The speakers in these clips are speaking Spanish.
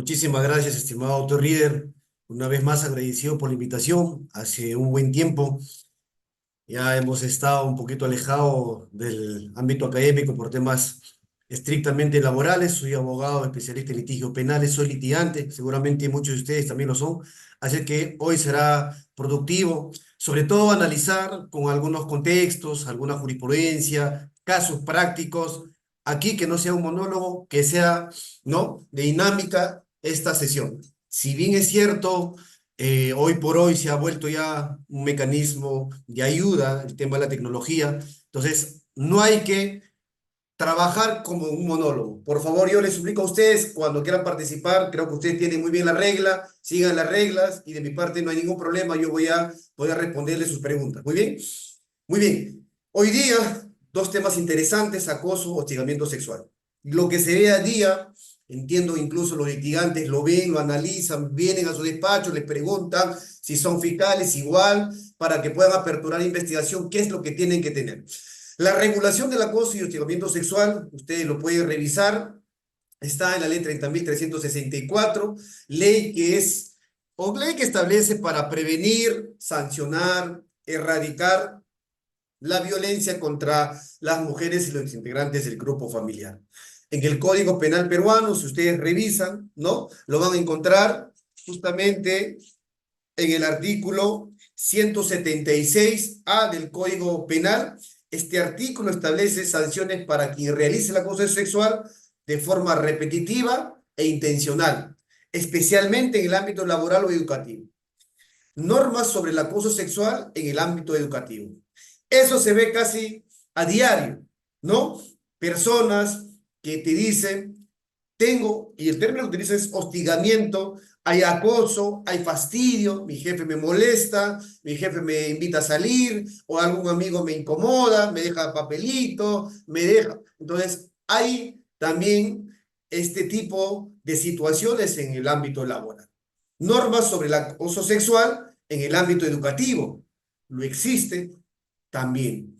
Muchísimas gracias, estimado autorreader. Una vez más agradecido por la invitación. Hace un buen tiempo ya hemos estado un poquito alejados del ámbito académico por temas estrictamente laborales. Soy abogado especialista en litigios penales, soy litigante, seguramente muchos de ustedes también lo son. Así que hoy será productivo, sobre todo analizar con algunos contextos, alguna jurisprudencia, casos prácticos. Aquí que no sea un monólogo, que sea, ¿no?, de dinámica esta sesión. Si bien es cierto, hoy por hoy se ha vuelto ya un mecanismo de ayuda, el tema de la tecnología. Entonces, no hay que trabajar como un monólogo. Por favor, yo les suplico a ustedes, cuando quieran participar, creo que ustedes tienen muy bien la regla, sigan las reglas y de mi parte no hay ningún problema, yo voy a responderles sus preguntas. Muy bien, muy bien. Hoy día, dos temas interesantes: acoso, hostigamiento sexual. Lo que se ve a día, entiendo, incluso los litigantes lo ven, lo analizan, vienen a su despacho, les preguntan si son fiscales, igual, para que puedan aperturar investigación, qué es lo que tienen que tener. La regulación del acoso y hostigamiento sexual, ustedes lo pueden revisar, está en la ley 30.364, ley que es, o ley que establece para prevenir, sancionar, erradicar la violencia contra las mujeres y los integrantes del grupo familiar. En el Código Penal peruano, si ustedes revisan, ¿no?, lo van a encontrar justamente en el artículo 176A del Código Penal. Este artículo establece sanciones para quien realice el acoso sexual de forma repetitiva e intencional, especialmente en el ámbito laboral o educativo. Normas sobre el acoso sexual en el ámbito educativo. Eso se ve casi a diario, ¿no? Personas que te dicen, tengo, y el término que utiliza es hostigamiento, hay acoso, hay fastidio, mi jefe me molesta, mi jefe me invita a salir, o algún amigo me incomoda, me deja papelito, me deja. Entonces, hay también este tipo de situaciones en el ámbito laboral. Normas sobre el acoso sexual en el ámbito educativo. Lo existe también.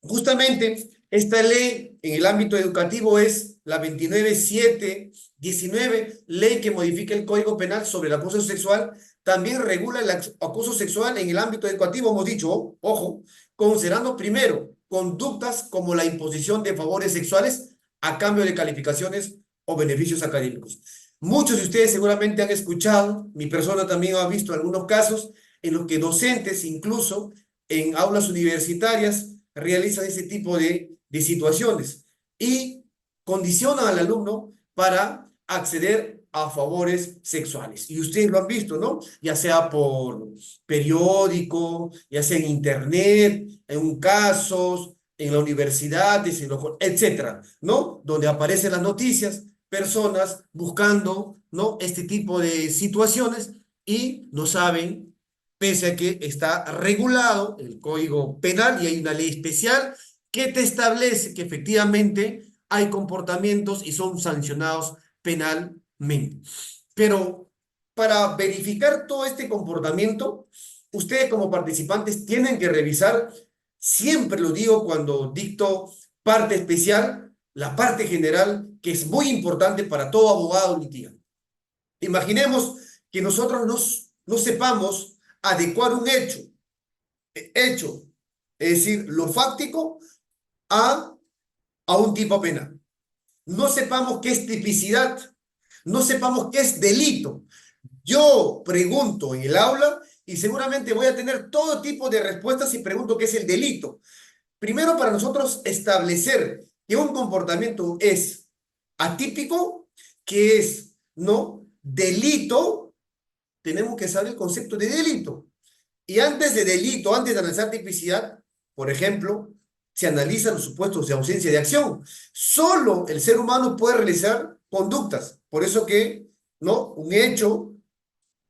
Justamente esta ley en el ámbito educativo es la 29.719, ley que modifica el Código Penal sobre el acoso sexual. También regula el acoso sexual en el ámbito educativo, hemos dicho, ojo, considerando primero conductas como la imposición de favores sexuales a cambio de calificaciones o beneficios académicos. Muchos de ustedes seguramente han escuchado, mi persona también ha visto algunos casos en los que docentes, incluso en aulas universitarias, realizan ese tipo de situaciones y condicionan al alumno para acceder a favores sexuales. Y ustedes lo han visto, ¿no? Ya sea por periódico, ya sea en internet, en casos, en la universidad, etcétera, ¿no? Donde aparecen las noticias, personas buscando, ¿no?, este tipo de situaciones y no saben, pese a que está regulado el Código Penal y hay una ley especial que te establece que efectivamente hay comportamientos y son sancionados penalmente. Pero para verificar todo este comportamiento, ustedes como participantes tienen que revisar, siempre lo digo cuando dicto parte especial, la parte general, que es muy importante para todo abogado litigante. Imaginemos que nosotros no sepamos adecuar un hecho, es decir, lo fáctico a, a un tipo penal. No sepamos qué es tipicidad, no sepamos qué es delito. Yo pregunto en el aula y seguramente voy a tener todo tipo de respuestas si pregunto qué es el delito. Primero, para nosotros establecer que un comportamiento es atípico, que es, ¿no?, delito, tenemos que saber el concepto de delito. Y antes de delito, antes de analizar tipicidad, por ejemplo, se analizan los supuestos de ausencia de acción. Solo el ser humano puede realizar conductas. Por eso que, ¿no?, un hecho,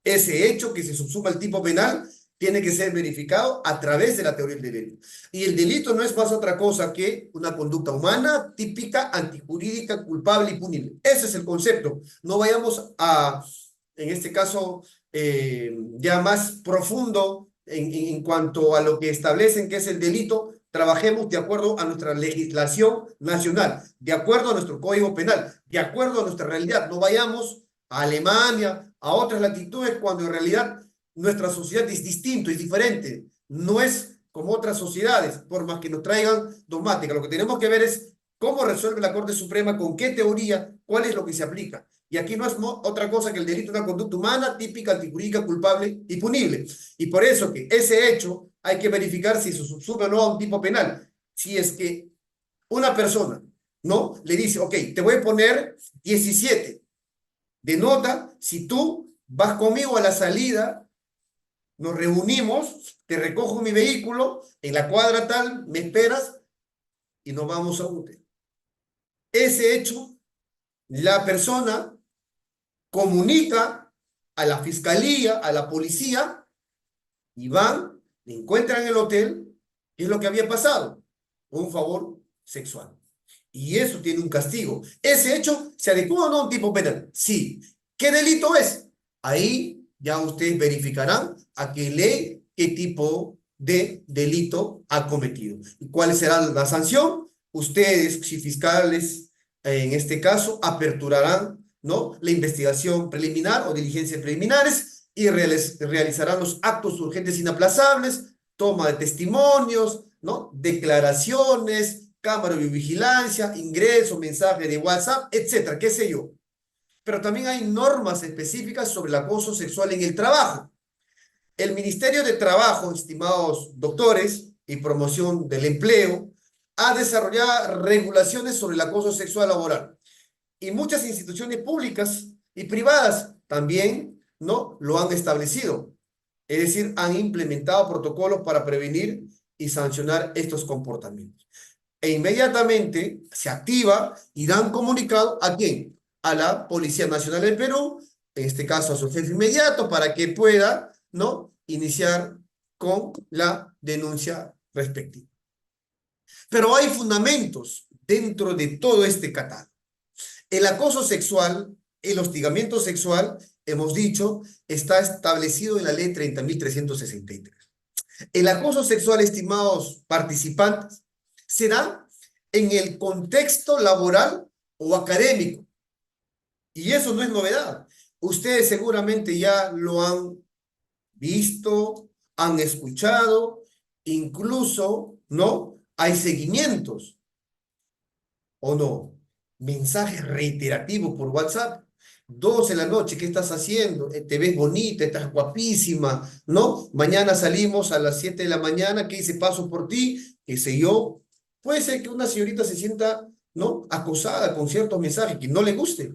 ese hecho que se subsuma al tipo penal, tiene que ser verificado a través de la teoría del delito. Y el delito no es más otra cosa que una conducta humana, típica, antijurídica, culpable y punible. Ese es el concepto. No vayamos a, en este caso, ya más profundo en cuanto a lo que establecen que es el delito. Trabajemos de acuerdo a nuestra legislación nacional, de acuerdo a nuestro Código Penal, de acuerdo a nuestra realidad. No vayamos a Alemania, a otras latitudes, cuando en realidad nuestra sociedad es distinto, es diferente. No es como otras sociedades, por más que nos traigan dogmática. Lo que tenemos que ver es cómo resuelve la Corte Suprema, con qué teoría, cuál es lo que se aplica. Y aquí no es otra cosa que el delito de una conducta humana típica, antijurídica, culpable y punible. Y por eso que ese hecho hay que verificar si se subsume o no a un tipo penal. Si es que una persona, ¿no? Le dice, ok, te voy a poner 17 de nota si tú vas conmigo a la salida, nos reunimos, te recojo mi vehículo, en la cuadra tal, me esperas y nos vamos a UTE. Ese hecho, la persona comunica a la fiscalía, a la policía, y van, le encuentran en el hotel, qué es lo que había pasado, un favor sexual. Y eso tiene un castigo. ¿Ese hecho se adecua o no a un tipo penal? Sí. ¿Qué delito es? Ahí ya ustedes verificarán a qué ley, qué tipo de delito ha cometido. ¿Y cuál será la sanción? Ustedes, si fiscales, en este caso, aperturarán, ¿no?, la investigación preliminar o diligencias preliminares y realizarán los actos urgentes inaplazables, toma de testimonios, ¿no?, declaraciones, cámara de vigilancia, ingreso, mensaje de WhatsApp, etcétera, qué sé yo. Pero también hay normas específicas sobre el acoso sexual en el trabajo. El Ministerio de Trabajo, estimados doctores, y Promoción del Empleo, ha desarrollado regulaciones sobre el acoso sexual laboral. Y muchas instituciones públicas y privadas también, ¿no?, lo han establecido. Es decir, han implementado protocolos para prevenir y sancionar estos comportamientos. E inmediatamente se activa y dan comunicado ¿a quién? A la Policía Nacional del Perú, en este caso a su jefe inmediato, para que pueda, ¿no?, iniciar con la denuncia respectiva. Pero hay fundamentos dentro de todo este catálogo. El acoso sexual, el hostigamiento sexual, hemos dicho, está establecido en la ley 30.363. El acoso sexual, estimados participantes, se da en el contexto laboral o académico. Y eso no es novedad. Ustedes seguramente ya lo han visto, han escuchado, incluso, ¿no?, hay seguimientos, ¿o no? Mensajes reiterativos por WhatsApp. 12 de la noche, ¿qué estás haciendo? Te ves bonita, estás guapísima, ¿no? Mañana salimos a las 7 de la mañana, ¿qué hice? Paso por ti, qué sé yo. Puede ser que una señorita se sienta, ¿no?, acosada con ciertos mensajes que no le guste.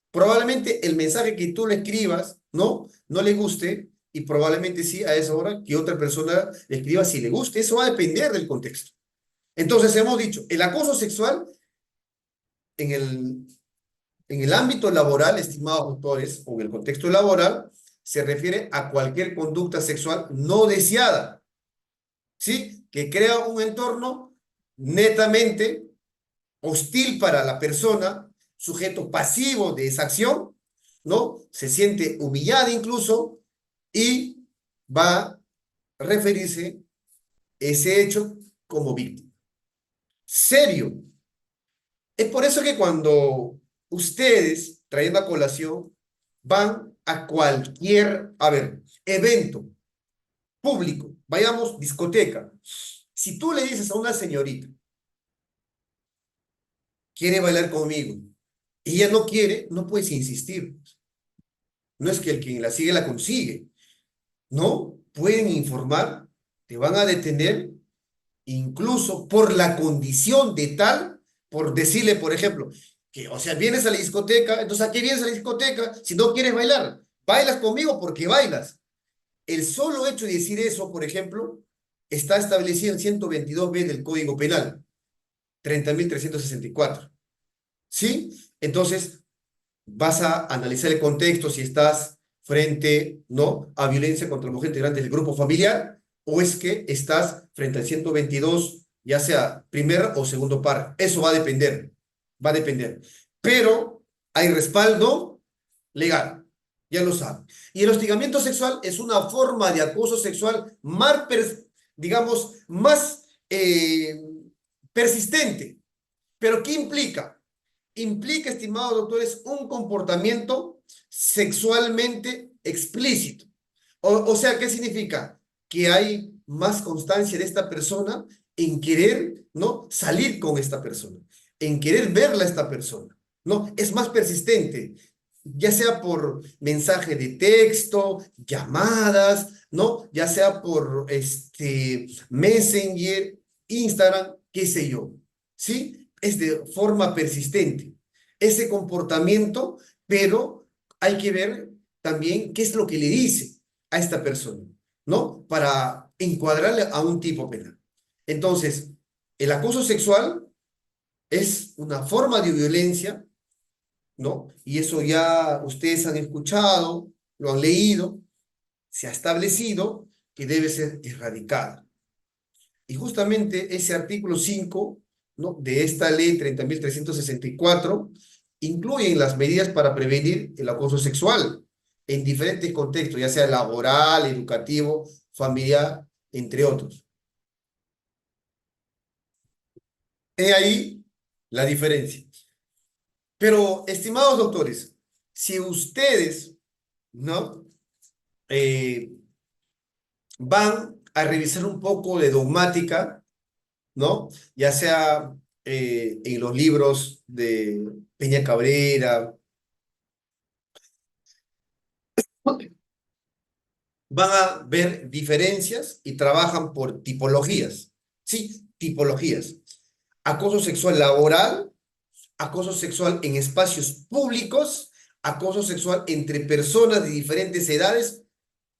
Probablemente el mensaje que tú le escribas, ¿no?, no le guste, y probablemente sí a esa hora que otra persona le escriba si le guste. Eso va a depender del contexto. Entonces hemos dicho, el acoso sexual en el ámbito laboral, estimados autores, o en el contexto laboral, se refiere a cualquier conducta sexual no deseada, ¿sí?, que crea un entorno netamente hostil para la persona, sujeto pasivo de esa acción, ¿no? Se siente humillada incluso y va a referirse ese hecho como víctima. Serio. Es por eso que cuando ustedes, trayendo a colación, van a cualquier, a ver, evento público, vayamos, discoteca. Si tú le dices a una señorita, quiere bailar conmigo, y ella no quiere, no puedes insistir. No es que el quien la sigue la consigue. No, pueden informar, te van a detener, incluso por la condición de tal, por decirle, por ejemplo, que, o sea, vienes a la discoteca, entonces ¿a qué vienes a la discoteca si no quieres bailar? Bailas conmigo porque bailas. El solo hecho de decir eso, por ejemplo, está establecido en 122b del Código Penal, 30.364. ¿Sí? Entonces, vas a analizar el contexto si estás frente, ¿no?, a violencia contra la mujer integrante del grupo familiar, o es que estás frente al 122, ya sea primer o segundo par. Eso va a depender. Pero hay respaldo legal, ya lo saben. Y el hostigamiento sexual es una forma de acoso sexual más, digamos, más persistente. ¿Pero qué implica? Implica, estimados doctores, un comportamiento sexualmente explícito. O sea, ¿qué significa? Que hay más constancia de esta persona en querer, ¿no? Salir con esta persona, en querer verla a esta persona, ¿no? Es más persistente, ya sea por mensaje de texto, llamadas, ¿no? Ya sea por Messenger, Instagram, qué sé yo, ¿sí? Es de forma persistente ese comportamiento, pero hay que ver también qué es lo que le dice a esta persona, ¿no? Para encuadrarle a un tipo penal. Entonces, el acoso sexual es una forma de violencia, ¿no? Y eso ya ustedes han escuchado, lo han leído, se ha establecido que debe ser erradicada. Y justamente ese artículo 5, ¿no? De esta ley 30.364 incluyen las medidas para prevenir el acoso sexual en diferentes contextos, ya sea laboral, educativo, familiar, entre otros. He ahí la diferencia. Pero, estimados doctores, si ustedes, ¿no? Eh, van a revisar un poco de dogmática, ¿no? Ya sea en los libros de Peña Cabrera, van a ver diferencias y trabajan por tipologías, ¿sí? Tipologías. Acoso sexual laboral, acoso sexual en espacios públicos, acoso sexual entre personas de diferentes edades,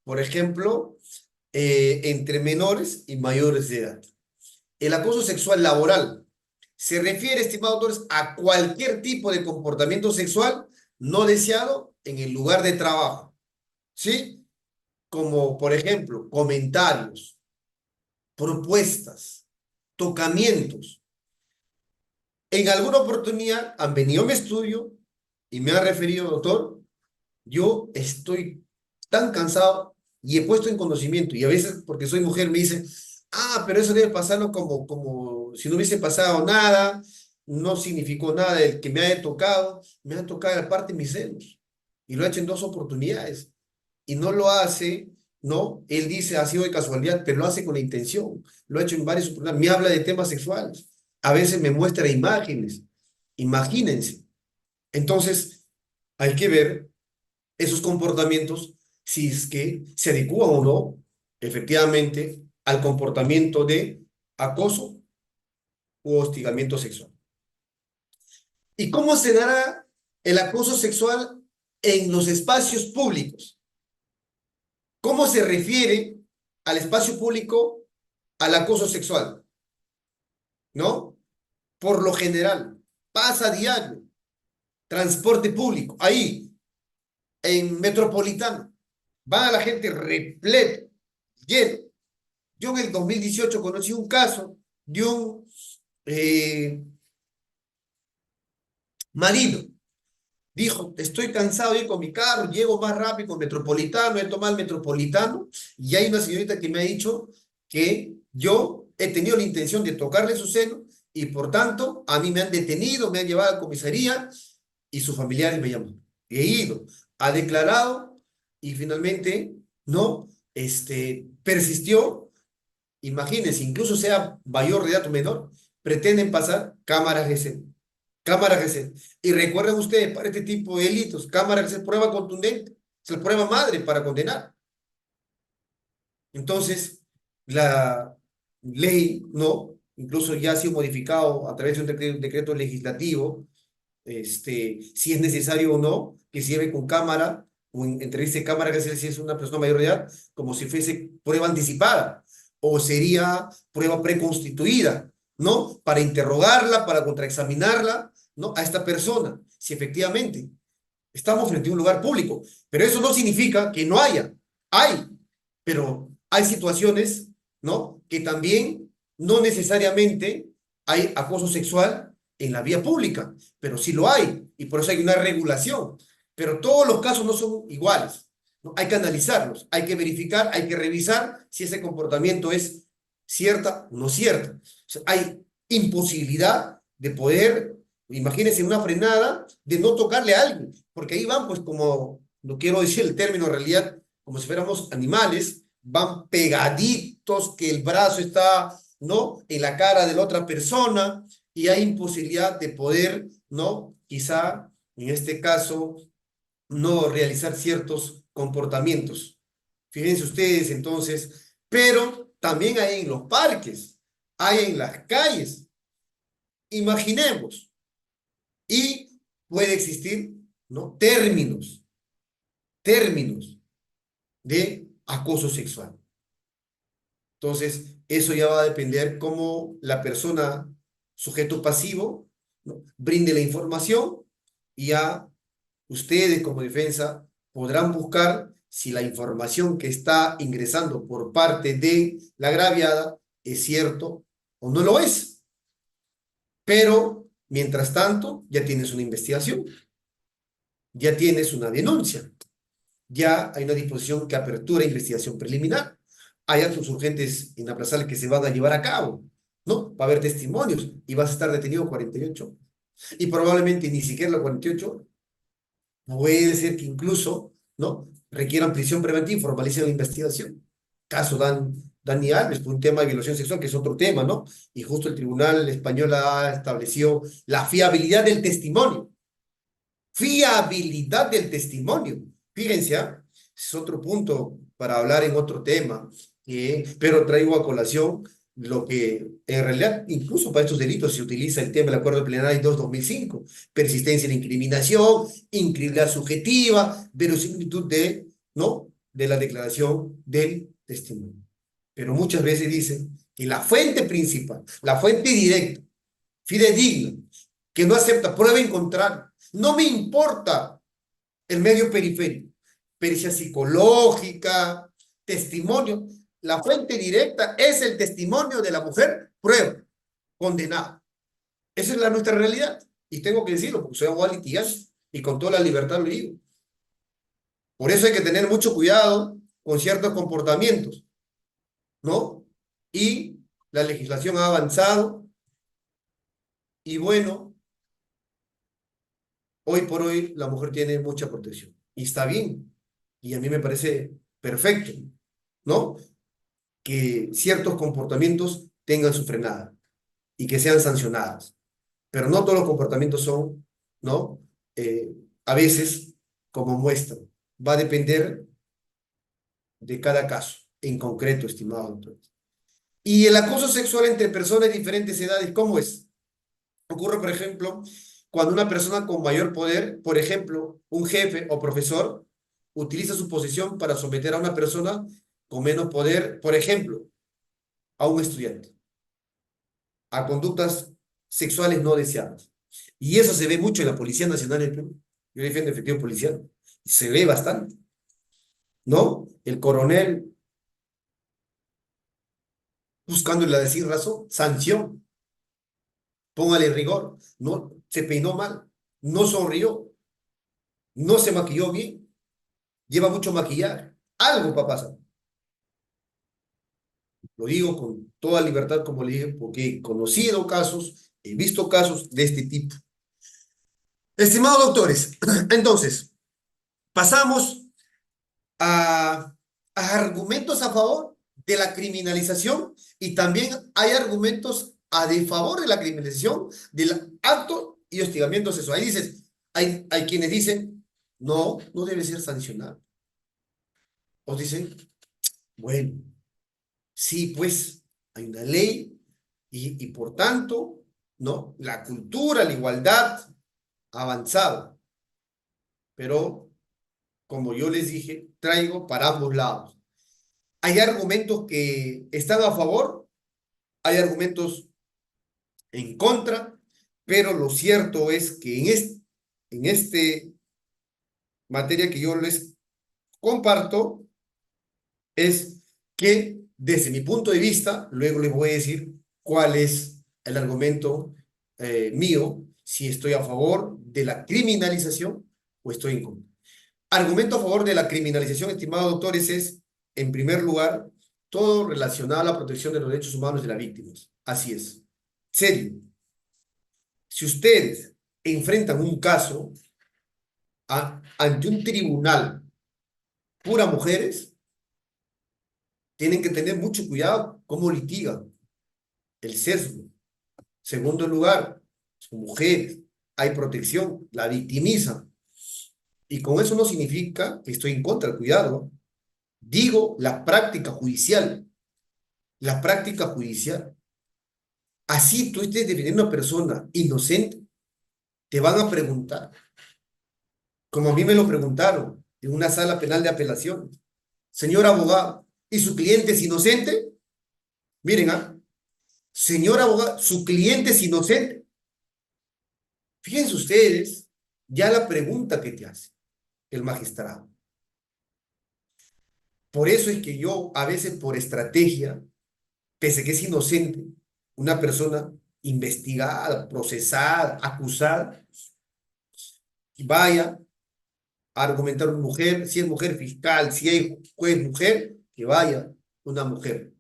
por ejemplo, entre menores y mayores de edad. El acoso sexual laboral se refiere, estimados autores, a cualquier tipo de comportamiento sexual no deseado en el lugar de trabajo, ¿sí? Como, por ejemplo, comentarios, propuestas, tocamientos. En alguna oportunidad han venido a mi estudio y me han referido, doctor, yo estoy tan cansado y he puesto en conocimiento, y a veces porque soy mujer me dicen, ah, pero eso debe pasarlo como si no hubiese pasado nada, no significó nada el que me haya tocado, me han tocado aparte mis senos, y lo ha hecho en dos oportunidades, y no lo hace, ¿no? Él dice, ha sido de casualidad, pero lo hace con la intención, lo ha hecho en varias oportunidades, me habla de temas sexuales, a veces me muestra imágenes, imagínense. Entonces, hay que ver esos comportamientos si es que se adecúan o no, efectivamente, al comportamiento de acoso u hostigamiento sexual. ¿Y cómo se dará el acoso sexual en los espacios públicos? ¿Cómo se refiere al espacio público al acoso sexual? ¿No? Por lo general, pasa a diario, transporte público, ahí, en Metropolitano, va a la gente repleto, lleno. Yo en el 2018 conocí un caso de un eh, marino. Dijo, estoy cansado de ir con mi carro, llego más rápido con Metropolitano, he tomado el Metropolitano, y hay una señorita que me ha dicho que yo he tenido la intención de tocarle su seno y por tanto a mí me han detenido, me han llevado a la comisaría y sus familiares me llaman. He ido, ha declarado y finalmente no, persistió. Imagínense, incluso sea mayor de edad o menor, pretenden pasar cámaras GC. Cámaras GC. Y recuerden ustedes, para este tipo de delitos, cámaras GC es prueba contundente, es la prueba madre para condenar. Entonces, la ley, ¿no? Incluso ya ha sido modificado a través de un decreto legislativo, si es necesario o no, que se lleve con cámara, o entrevista cámara, que si es una persona mayor de edad, como si fuese prueba anticipada, o sería prueba preconstituida, ¿no? Para interrogarla, para contraexaminarla, ¿no? A esta persona, si efectivamente estamos frente a un lugar público. Pero eso no significa que no haya. Hay, pero hay situaciones, ¿no? Que también no necesariamente hay acoso sexual en la vía pública, pero sí lo hay, y por eso hay una regulación. Pero todos los casos no son iguales, ¿no? Hay que analizarlos, hay que verificar, hay que revisar si ese comportamiento es cierta o no cierta. O sea, hay imposibilidad de poder, Imagínense una frenada de no tocarle a alguien, porque ahí van, pues como, no quiero decir el término en realidad, como si fuéramos animales, van pegaditos, que el brazo está, ¿no? En la cara de la otra persona, y hay imposibilidad de poder, ¿no? Quizá, en este caso, no realizar ciertos comportamientos. Fíjense ustedes entonces, pero también hay en los parques, hay en las calles. Imaginemos, y puede existir, ¿no? Términos de acoso sexual. Entonces, eso ya va a depender cómo la persona, sujeto pasivo, ¿no? Brinde la información y ya ustedes como defensa podrán buscar si la información que está ingresando por parte de la agraviada es cierto o no lo es. Pero, mientras tanto, ya tienes una investigación, ya tienes una denuncia, ya hay una disposición que apertura investigación preliminar. Hay actos urgentes inaplazables que se van a llevar a cabo, ¿no? Va a haber testimonios y vas a estar detenido 48. Y probablemente ni siquiera los 48, puede ser que incluso, ¿no? Requieran prisión preventiva y formalicen la investigación. Caso Dani Alves, por un tema de violación sexual, que es otro tema, ¿no? Y justo el Tribunal Español ha establecido la fiabilidad del testimonio. Fiabilidad del testimonio. Fíjense, ¿ah? Es otro punto para hablar en otro tema, pero traigo a colación lo que en realidad, incluso para estos delitos, se utiliza el tema del Acuerdo Plenario 2/2005, persistencia en la incriminación, incredulidad subjetiva, verosimilitud de, ¿no? De la declaración del testimonio. Pero muchas veces dicen que la fuente principal, la fuente directa, fidedigna, que no acepta prueba en contrario, no me importa el medio periférico, pericia psicológica, testimonio. La fuente directa es el testimonio de la mujer, prueba, condenada. Esa es nuestra realidad. Y tengo que decirlo porque soy abogado litigante y con toda la libertad lo digo. Por eso hay que tener mucho cuidado con ciertos comportamientos, ¿no? Y la legislación ha avanzado y bueno, hoy por hoy la mujer tiene mucha protección y está bien. Y a mí me parece perfecto, ¿no? Que ciertos comportamientos tengan su frenada y que sean sancionadas. Pero no todos los comportamientos son, ¿no? Eh, a veces, como muestran, va a depender de cada caso, en concreto, estimado doctor. Y el acoso sexual entre personas de diferentes edades, ¿cómo es? Ocurre, por ejemplo, cuando una persona con mayor poder, por ejemplo, un jefe o profesor, utiliza su posición para someter a una persona con menos poder, por ejemplo, a un estudiante, a conductas sexuales no deseadas. Y eso se ve mucho en la Policía Nacional del Perú. Yo defiendo efectivo policial. Se ve bastante, ¿no? El coronel buscándole a decir razón, sanción, póngale rigor. No, se peinó mal, no sonrió, no se maquilló bien, lleva mucho maquillaje. Algo va a pasar. Lo digo con toda libertad, como le dije, porque he conocido casos, he visto casos de este tipo. Estimados doctores, entonces, pasamos a argumentos a favor de la criminalización y también hay argumentos a de favor de la criminalización del acto y hostigamiento sexual. Ahí dices, hay quienes dicen, no, no debe ser sancionado. O dicen, bueno, sí, pues hay una ley y por tanto, ¿no? La cultura, la igualdad ha avanzado. Pero, como yo les dije, traigo para ambos lados. Hay argumentos que están a favor, hay argumentos en contra, pero lo cierto es que en este materia que yo les comparto es que desde mi punto de vista, luego les voy a decir cuál es el argumento mío, si estoy a favor de la criminalización o estoy en contra. Argumento a favor de la criminalización, estimados doctores, es, en primer lugar, todo relacionado a la protección de los derechos humanos de las víctimas. Así es. Serio. Si ustedes enfrentan un caso ante un tribunal, puras mujeres, tienen que tener mucho cuidado cómo litigan, el sesgo. Segundo lugar, son mujeres, hay protección, la victimizan. Y con eso no significa que estoy en contra, cuidado. Digo la práctica judicial. La práctica judicial. Así tú estés defendiendo a una persona inocente, te van a preguntar, como a mí me lo preguntaron en una sala penal de apelación. Señor abogado, ¿y su cliente es inocente? Miren, señor abogado, su cliente es inocente. Fíjense ustedes ya la pregunta que te hace el magistrado. Por eso es que yo, a veces por estrategia, pese que es inocente, una persona investigada, procesada, acusada, vaya a argumentar una mujer, si es mujer fiscal, si es juez mujer, que vaya una mujer.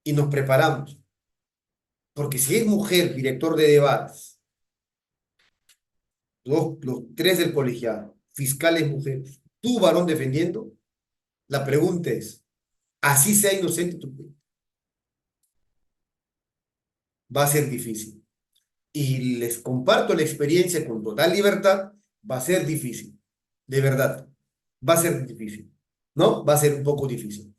Y nos preparamos. Porque si es mujer, director de debates, los tres del colegiado, fiscal es mujer, tú varón defendiendo, la pregunta es, así sea inocente tu cliente, va a ser difícil. Y les comparto la experiencia con total libertad, va a ser difícil, de verdad, va a ser difícil, ¿no? Va a ser un poco difícil.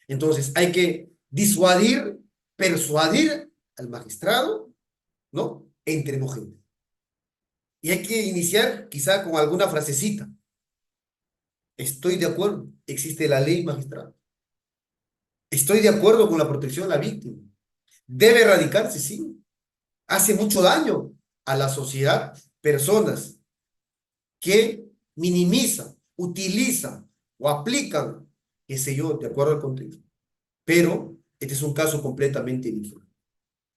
Entonces, hay que disuadir, persuadir al magistrado, ¿no? Entre mujeres. Y hay que iniciar quizá con alguna frasecita. Estoy de acuerdo, existe la ley magistrado. Estoy de acuerdo con la protección a la víctima. Debe erradicarse, sí. Hace mucho daño a la sociedad personas que minimizan, utilizan o aplican, qué sé yo, de acuerdo al contexto. Pero este es un caso completamente diferente.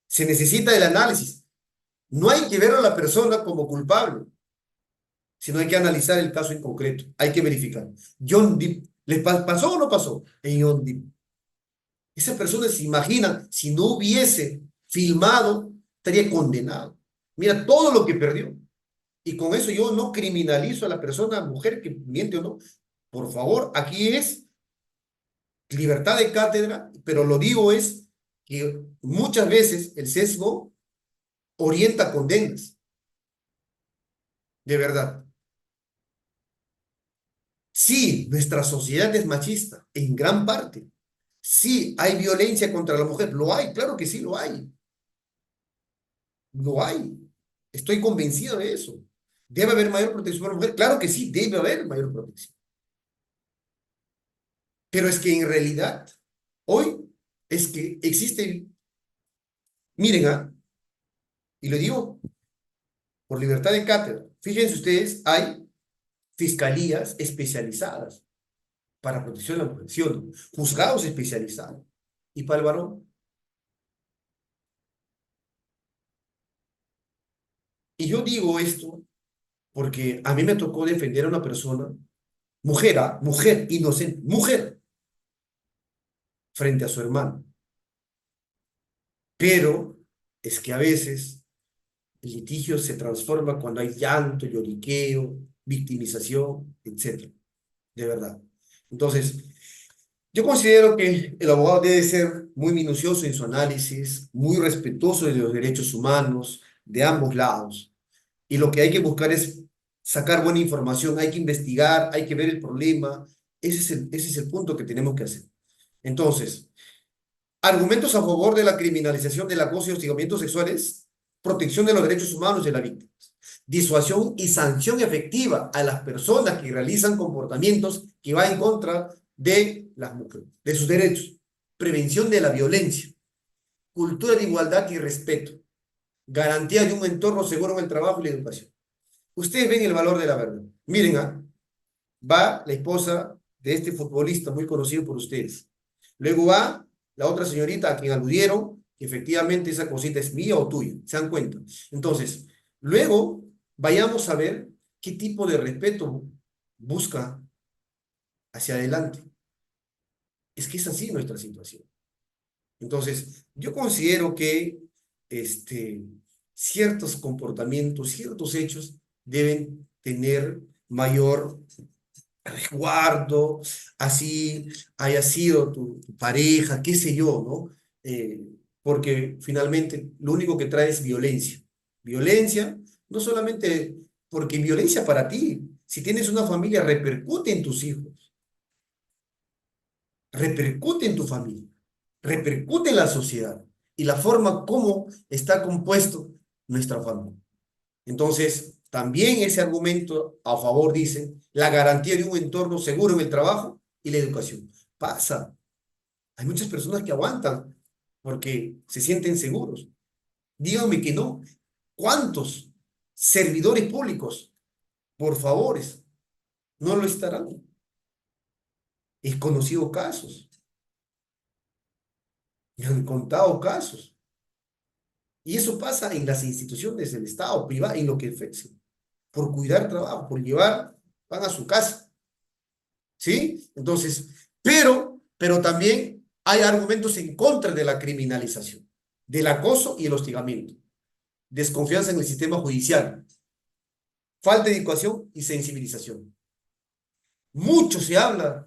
Se necesita el análisis. No hay que ver a la persona como culpable, sino hay que analizar el caso en concreto. Hay que verificar. John Depp, ¿le pasó o no pasó? En John Depp. Esa persona se imagina, si no hubiese filmado, estaría condenado. Mira todo lo que perdió. Y con eso yo no criminalizo a la persona, mujer que miente o no. Por favor, aquí es libertad de cátedra, pero lo digo es que muchas veces el sesgo orienta condenas, de verdad. Sí, nuestra sociedad es machista, en gran parte. Sí, hay violencia contra la mujer, lo hay, claro que sí, lo hay. Lo hay. Estoy convencido de eso. ¿Debe haber mayor protección para la mujer? Claro que sí, debe haber mayor protección. Pero es que en realidad, hoy es que existe, miren, y lo digo por libertad de cátedra, fíjense ustedes, hay fiscalías especializadas para protección de la mujer, ¿sí o no? Juzgados especializados. ¿Y para el varón? Y yo digo esto porque a mí me tocó defender a una persona, mujer, mujer, inocente, mujer, frente a su hermano. Pero es que a veces el litigio se transforma cuando hay llanto, lloriqueo, victimización, etcétera. De verdad. Entonces, yo considero que el abogado debe ser muy minucioso en su análisis, muy respetuoso de los derechos humanos de ambos lados. Y lo que hay que buscar es sacar buena información, hay que investigar, hay que ver el problema. Ese es el punto que tenemos que hacer. Entonces, argumentos a favor de la criminalización del acoso y hostigamientos sexuales, protección de los derechos humanos de las víctimas, disuasión y sanción efectiva a las personas que realizan comportamientos que van en contra de las mujeres, de sus derechos, prevención de la violencia, cultura de igualdad y respeto, garantía de un entorno seguro en el trabajo y la educación. Ustedes ven el valor de la verdad. Miren, va la esposa de este futbolista muy conocido por ustedes. Luego va la otra señorita a quien aludieron, que efectivamente esa cosita es mía o tuya, ¿se dan cuenta? Entonces, luego vayamos a ver qué tipo de respeto busca hacia adelante. Es que es así nuestra situación. Entonces, yo considero que este, ciertos comportamientos, ciertos hechos deben tener mayor resguardo, así haya sido tu pareja, qué sé yo, ¿no? Porque finalmente lo único que trae es violencia. Violencia, no solamente porque violencia para ti, si tienes una familia, repercute en tus hijos, repercute en tu familia, repercute en la sociedad y la forma como está compuesto nuestra familia. Entonces, también ese argumento a favor dice la garantía de un entorno seguro en el trabajo y la educación. Pasa. Hay muchas personas que aguantan porque se sienten seguros. Díganme que no. ¿Cuántos servidores públicos, por favores, no lo estarán? He conocido casos, me han contado casos. Y eso pasa en las instituciones del Estado, privado, en lo que ofrecen, por cuidar trabajo, por llevar, van a su casa. ¿Sí? Entonces, pero también hay argumentos en contra de la criminalización, del acoso y el hostigamiento, desconfianza en el sistema judicial, falta de educación y sensibilización. Mucho se habla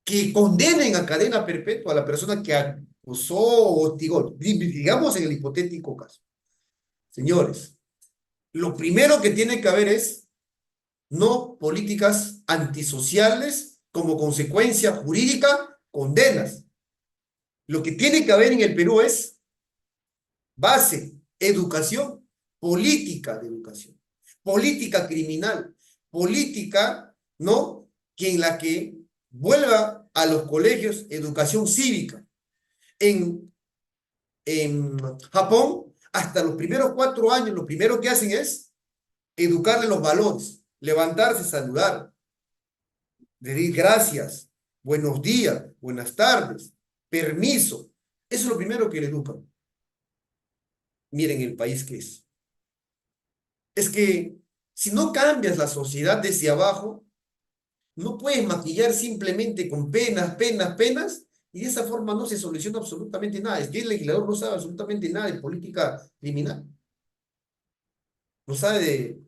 que condenen a cadena perpetua a la persona que acosó o hostigó, digamos en el hipotético caso. Señores, lo primero que tiene que haber es no políticas antisociales como consecuencia jurídica, condenas. Lo que tiene que haber en el Perú es base, educación, política de educación, política criminal, política, ¿no? Que en la que vuelva a los colegios educación cívica. En, en Japón, hasta los primeros 4 años, lo primero que hacen es educarle los valores, levantarse, saludar, decir gracias, buenos días, buenas tardes, permiso. Eso es lo primero que le educan. Miren el país que es. Es que si no cambias la sociedad desde abajo, no puedes maquillar simplemente con penas, penas, penas, y de esa forma no se soluciona absolutamente nada. Es que el legislador no sabe absolutamente nada de política criminal. No sabe de,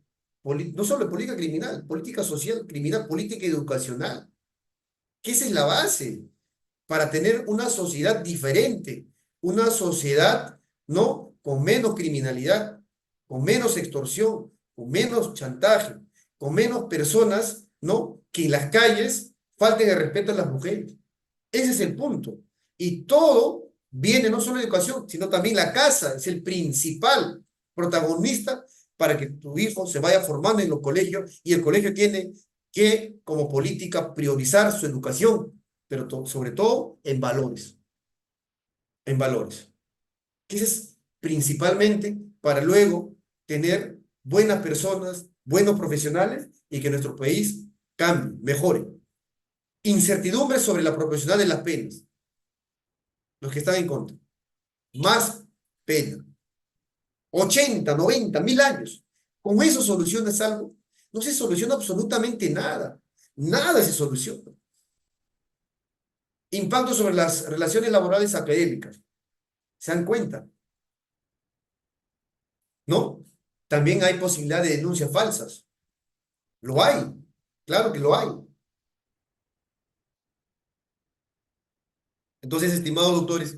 no solo de política criminal, política social criminal, política educacional, que esa es la base para tener una sociedad diferente, una sociedad, ¿no? Con menos criminalidad, con menos extorsión, con menos chantaje, con menos personas, ¿no? Que en las calles falten el respeto a las mujeres. Ese es el punto. Y todo viene no solo de educación, sino también la casa es el principal protagonista para que tu hijo se vaya formando en los colegios y el colegio tiene que, como política, priorizar su educación, pero sobre todo en valores, en valores. Que ese es principalmente para luego tener buenas personas, buenos profesionales y que nuestro país cambie, mejore. Incertidumbre sobre la proporcional de las penas. Los que están en contra. Más pena. 80, 90, 1000 años. ¿Con eso solucionas algo? No se soluciona absolutamente nada. Nada se soluciona. Impacto sobre las relaciones laborales académicas. ¿Se dan cuenta? ¿No? También hay posibilidad de denuncias falsas. Lo hay. Claro que lo hay. Entonces, estimados doctores,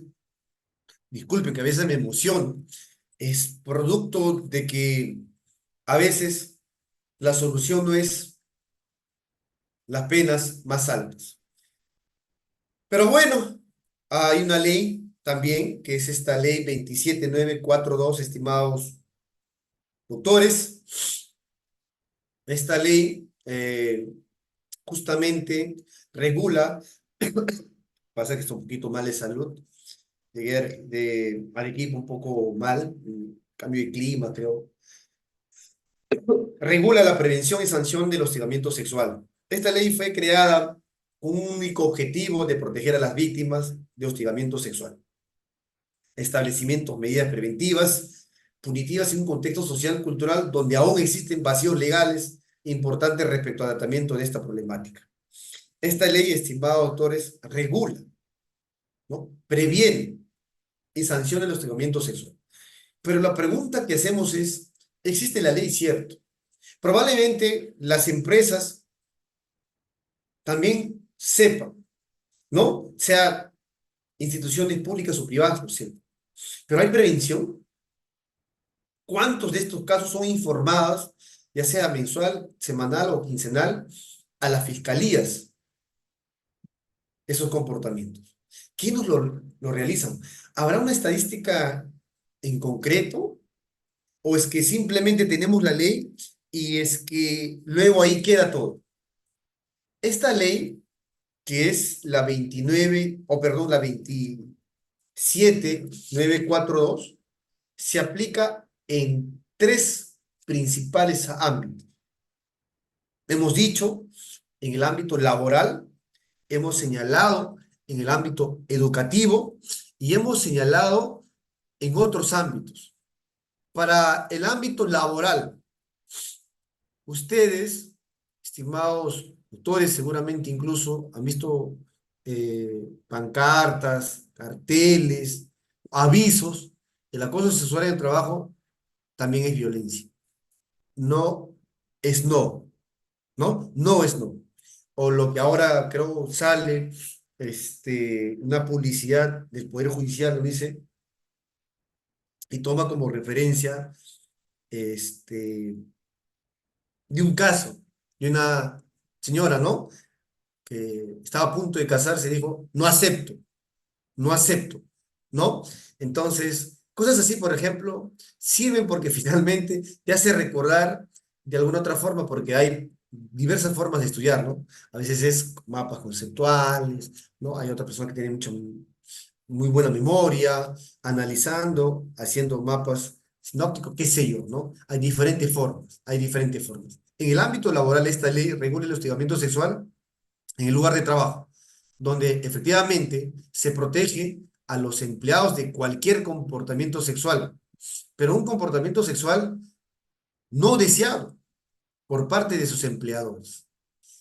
disculpen que a veces me emociono. Es producto de que a veces la solución no es las penas más altas. Pero bueno, hay una ley también, que es esta ley 27942, estimados doctores. Esta ley justamente regula, pasa que está un poquito mal de salud, llegué de Arequipa un poco mal, cambio de clima, creo. Regula la prevención y sanción del hostigamiento sexual. Esta ley fue creada con un único objetivo de proteger a las víctimas de hostigamiento sexual. Establecimientos, medidas preventivas, punitivas en un contexto social cultural donde aún existen vacíos legales importantes respecto al tratamiento de esta problemática. Esta ley, estimados autores, regula, ¿no? Previene y sanciona el hostigamiento sexual. Pero la pregunta que hacemos es, ¿existe la ley, cierto? Probablemente las empresas también sepan, ¿no? Sea instituciones públicas o privadas, por cierto. Pero hay prevención. ¿Cuántos de estos casos son informados, ya sea mensual, semanal o quincenal, a las fiscalías, esos comportamientos? ¿Quiénes lo realizan? ¿Habrá una estadística en concreto? ¿O es que simplemente tenemos la ley y es que luego ahí queda todo? Esta ley, que es la 29, o perdón, la 27942, se aplica en tres principales ámbitos. Hemos dicho en el ámbito laboral, hemos señalado en el ámbito educativo y hemos señalado en otros ámbitos. Para el ámbito laboral, ustedes, estimados doctores, seguramente incluso han visto pancartas, carteles, avisos. El acoso sexual en el trabajo también es violencia. No es no, ¿no? No es no. O lo que ahora creo sale, una publicidad del Poder Judicial, lo dice, y toma como referencia, de un caso, de una señora, ¿no? Que estaba a punto de casarse, dijo, no acepto, no acepto, ¿no? Entonces, cosas así, por ejemplo, sirven porque finalmente te hace recordar de alguna otra forma, porque hay diversas formas de estudiar, ¿no? A veces es mapas conceptuales, ¿no? Hay otra persona que tiene mucha, muy buena memoria, analizando, haciendo mapas sinópticos, qué sé yo, ¿no? Hay diferentes formas, hay diferentes formas. En el ámbito laboral, esta ley regula el hostigamiento sexual en el lugar de trabajo, donde efectivamente se protege a los empleados de cualquier comportamiento sexual, pero un comportamiento sexual no deseado por parte de sus empleadores,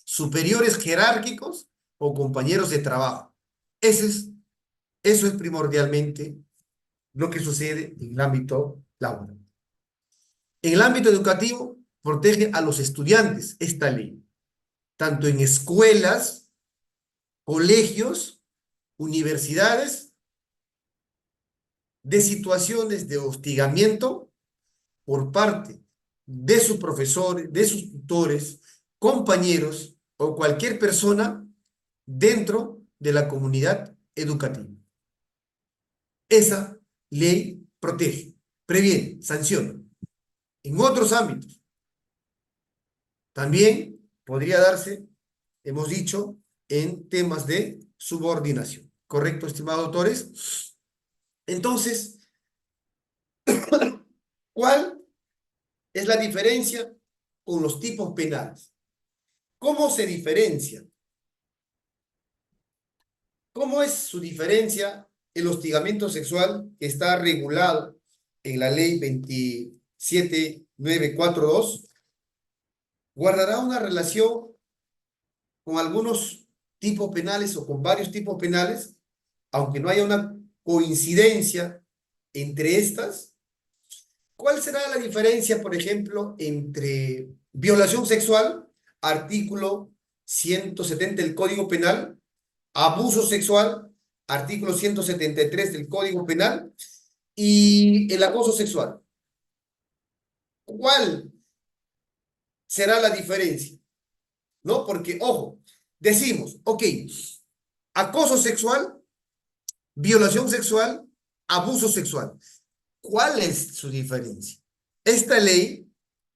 superiores jerárquicos o compañeros de trabajo. Ese es, eso es primordialmente lo que sucede en el ámbito laboral. En el ámbito educativo, protege a los estudiantes esta ley, tanto en escuelas, colegios, universidades, de situaciones de hostigamiento por parte de sus profesores, de sus tutores, compañeros o cualquier persona dentro de la comunidad educativa. Esa ley protege, previene, sanciona. En otros ámbitos también podría darse, hemos dicho, en temas de subordinación. ¿Correcto, estimados autores? Entonces, ¿cuál es la diferencia con los tipos penales? ¿Cómo se diferencia? ¿Cómo es su diferencia el hostigamiento sexual que está regulado en la ley 27942? ¿Guardará una relación con algunos tipos penales o con varios tipos penales, aunque no haya una coincidencia entre estas? ¿Cuál será la diferencia, por ejemplo, entre violación sexual, artículo 170 del Código Penal, abuso sexual, artículo 173 del Código Penal, y el acoso sexual? ¿Cuál será la diferencia? ¿No? Porque, ojo, decimos, ok, acoso sexual, violación sexual, abuso sexual. ¿Cuál es su diferencia? Esta ley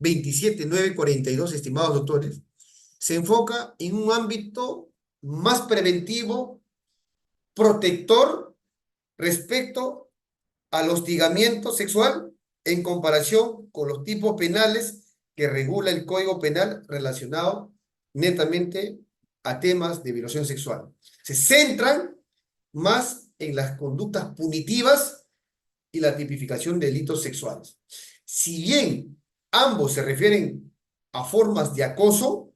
27942, estimados doctores, se enfoca en un ámbito más preventivo, protector respecto al hostigamiento sexual en comparación con los tipos penales que regula el Código Penal relacionado netamente a temas de violación sexual. Se centran más en las conductas punitivas y la tipificación de delitos sexuales. Si bien ambos se refieren a formas de acoso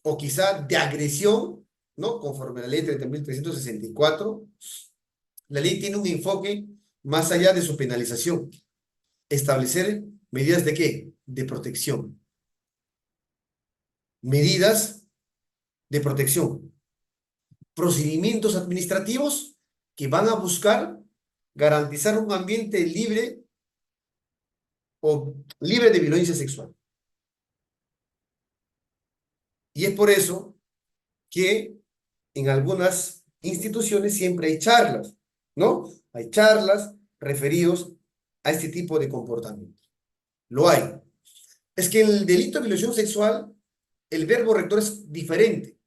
o quizá de agresión, ¿no? Conforme a la ley 30.364, la ley tiene un enfoque más allá de su penalización. establecer medidas de qué? De protección. Medidas de protección. Procedimientos administrativos que van a buscar garantizar un ambiente libre o libre de violencia sexual. Y es por eso que en algunas instituciones siempre hay charlas, ¿no? Hay charlas referidos a este tipo de comportamientos. Lo hay. Es que el delito de violación sexual, el verbo rector es diferente,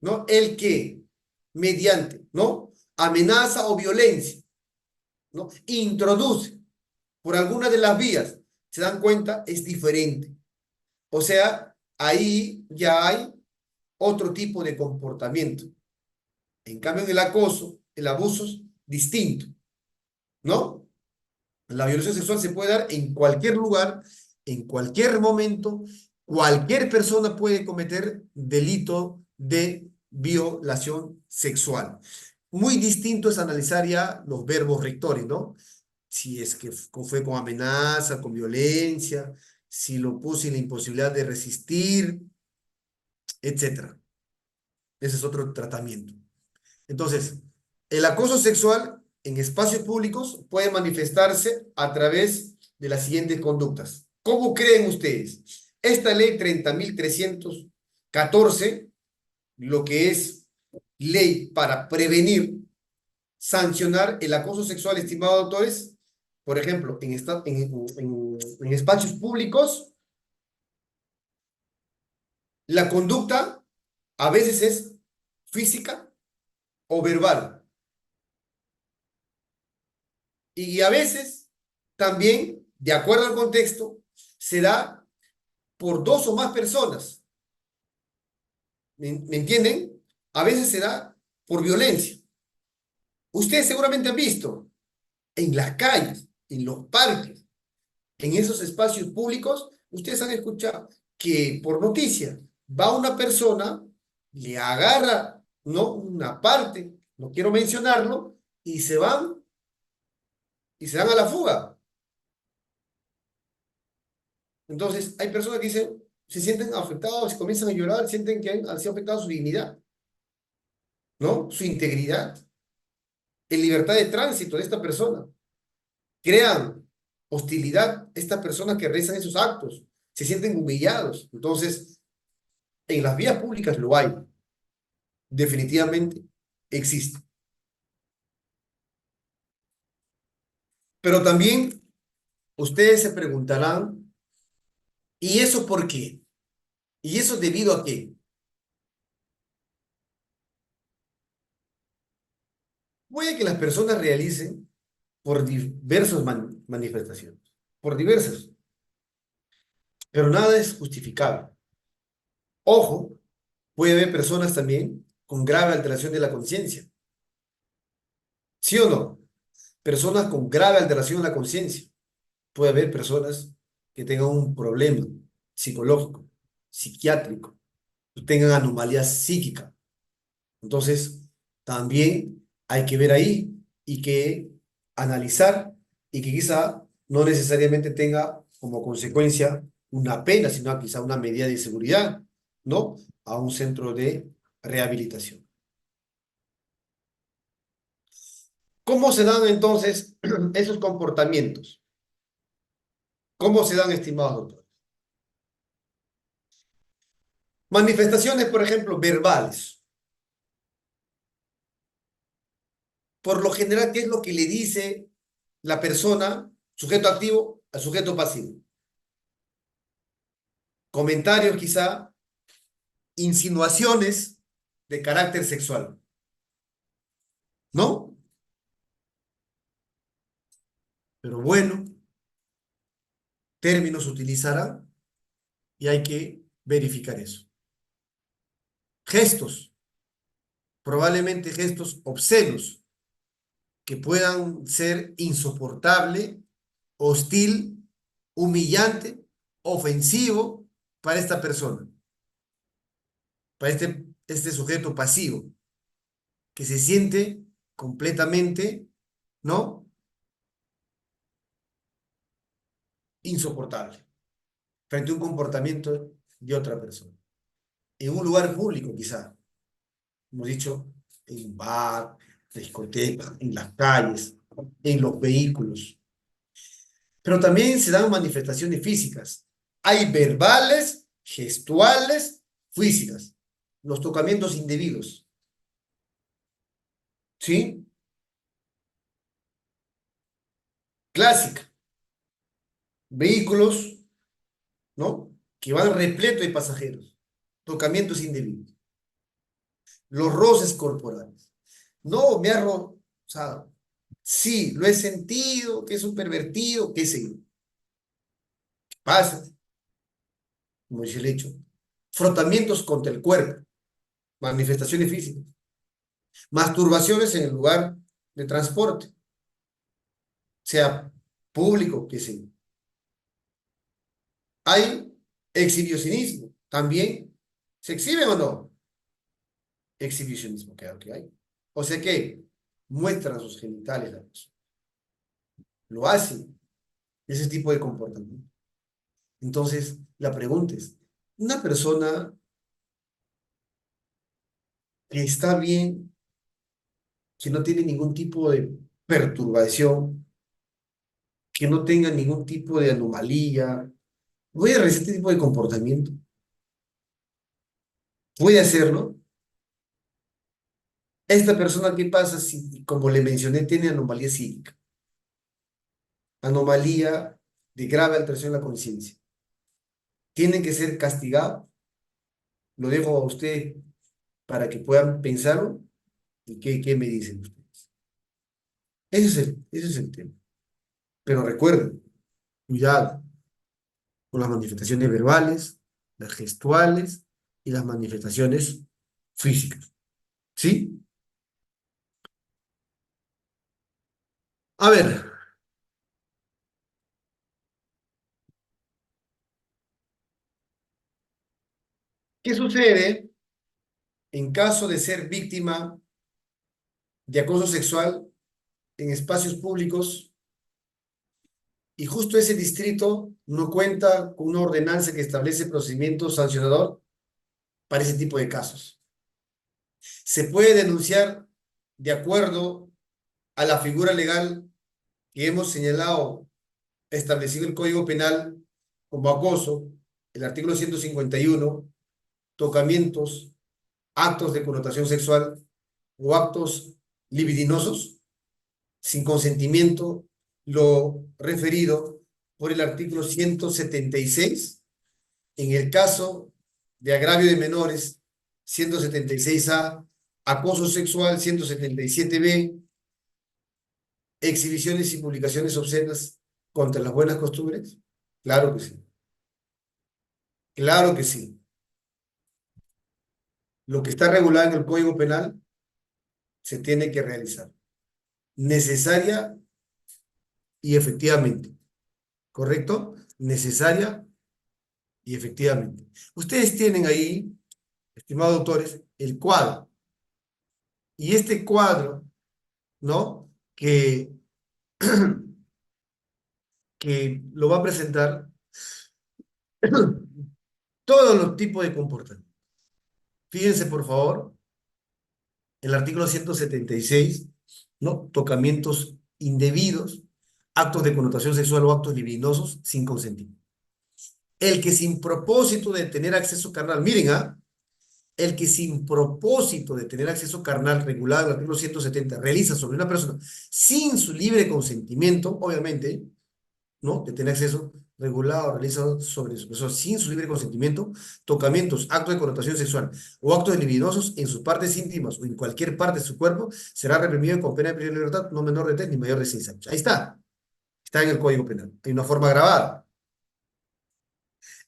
¿no? El que, mediante, ¿no? Amenaza o violencia, ¿no? Introduce por alguna de las vías, ¿se dan cuenta? Es diferente. O sea, ahí ya hay otro tipo de comportamiento. En cambio, en el acoso, el abuso es distinto, ¿no? La violencia sexual se puede dar en cualquier lugar, en cualquier momento, cualquier persona puede cometer delito de violación sexual. Muy distinto es analizar ya los verbos rectores, ¿no? Si es que fue con amenaza, con violencia, si lo puse en la imposibilidad de resistir, etcétera. Ese es otro tratamiento. Entonces, el acoso sexual en espacios públicos puede manifestarse a través de las siguientes conductas. ¿Cómo creen ustedes? Esta ley 30.314, lo que es ley para prevenir, sancionar el acoso sexual, estimados autores, por ejemplo, en espacios públicos, la conducta a veces es física o verbal. Y a veces también, de acuerdo al contexto, se da por dos o más personas. ¿Me entienden? A veces se da por violencia. Ustedes seguramente han visto en las calles, en los parques, en esos espacios públicos, ustedes han escuchado que por noticia va una persona, le agarra, ¿no? Una parte, no quiero mencionarlo, y se van y se dan a la fuga. Entonces, hay personas que dicen, se sienten afectados, comienzan a llorar, sienten que han sido afectados su dignidad, ¿no? Su integridad, en libertad de tránsito de esta persona. Crean hostilidad a estas personas que realizan esos actos, se sienten humillados. Entonces, en las vías públicas lo hay, definitivamente existe. Pero también ustedes se preguntarán, ¿y eso por qué? ¿Y eso debido a qué? Puede que las personas realicen por diversas manifestaciones, por diversas, pero nada es justificable. Ojo, puede haber personas también con grave alteración de la conciencia. ¿Sí o no? Personas con grave alteración de la conciencia. Puede haber personas que tengan un problema psicológico, psiquiátrico, que tengan anomalía psíquica. Entonces, también hay que ver ahí y que analizar y que quizá no necesariamente tenga como consecuencia una pena, sino quizá una medida de seguridad, ¿no? A un centro de rehabilitación. ¿Cómo se dan entonces esos comportamientos? ¿Cómo se dan, estimados doctores? Manifestaciones, por ejemplo, verbales. Por lo general, ¿qué es lo que le dice la persona, sujeto activo, al sujeto pasivo? Comentarios quizá, insinuaciones de carácter sexual, ¿no? Pero bueno, términos utilizará y hay que verificar eso. Gestos, probablemente gestos obscenos, que puedan ser insoportable, hostil, humillante, ofensivo para esta persona, para este sujeto pasivo, que se siente completamente, ¿no? insoportable frente a un comportamiento de otra persona. En un lugar público, quizá, hemos dicho, en un bar, discoteca, en las calles, en los vehículos. Pero también se dan manifestaciones físicas. Hay verbales, gestuales, físicas. Los tocamientos indebidos. ¿Sí? Clásica. Vehículos, ¿no? Que van repleto de pasajeros. Tocamientos indebidos. Los roces corporales. No, me ha rozado. Sí, lo he sentido, que es un pervertido, qué sé yo. Pasa, como dice el hecho. Frotamientos contra el cuerpo. Manifestaciones físicas. Masturbaciones en el lugar de transporte, sea público, qué sé yo. Hay exhibicionismo. También, ¿se exhibe o no? Exhibicionismo, claro que hay. O sea que muestran sus genitales la persona. Lo hacen. Ese tipo de comportamiento. Entonces, la pregunta es, una persona que está bien, que no tiene ningún tipo de perturbación, que no tenga ningún tipo de anomalía, ¿puede realizar este tipo de comportamiento? ¿Puede hacerlo? Esta persona, ¿qué pasa si, como le mencioné, tiene anomalía psíquica? Anomalía de grave alteración de la conciencia. ¿Tienen que ser castigados? Lo dejo a usted para que puedan pensarlo y qué me dicen ustedes. Ese es el tema. Pero recuerden, cuidado con las manifestaciones verbales, las gestuales y las manifestaciones físicas. ¿Sí? A ver, ¿qué sucede en caso de ser víctima de acoso sexual en espacios públicos y justo ese distrito no cuenta con una ordenanza que establece procedimiento sancionador para ese tipo de casos? Se puede denunciar de acuerdo a la figura legal que hemos señalado, establecido el Código Penal como acoso, el artículo 151, tocamientos, actos de connotación sexual o actos libidinosos sin consentimiento, lo referido por el artículo 176. En el caso de agravio de menores, 176A, acoso sexual, 177B, exhibiciones y publicaciones obscenas contra las buenas costumbres. Claro que sí, claro que sí. Lo que está regulado en el Código Penal se tiene que realizar. Necesaria y efectivamente. ¿Correcto? Necesaria y efectivamente. Ustedes tienen ahí, estimados autores, el cuadro. Y este cuadro, ¿no? Que lo va a presentar todos los tipos de comportamientos. Fíjense, por favor, el artículo 176, ¿no? Tocamientos indebidos, actos de connotación sexual o actos libidinosos sin consentimiento. El que sin propósito de tener acceso carnal, miren, el que sin propósito de tener acceso carnal regulado en el artículo 170 realiza sobre una persona sin su libre consentimiento, obviamente, ¿no? De tener acceso regulado, realiza sobre su persona sin su libre consentimiento, tocamientos, actos de connotación sexual o actos libidinosos en sus partes íntimas o en cualquier parte de su cuerpo, será reprimido con pena de prisión de libertad no menor de 3 ni mayor de 6 años. Ahí está en el Código Penal. Hay una forma grabada.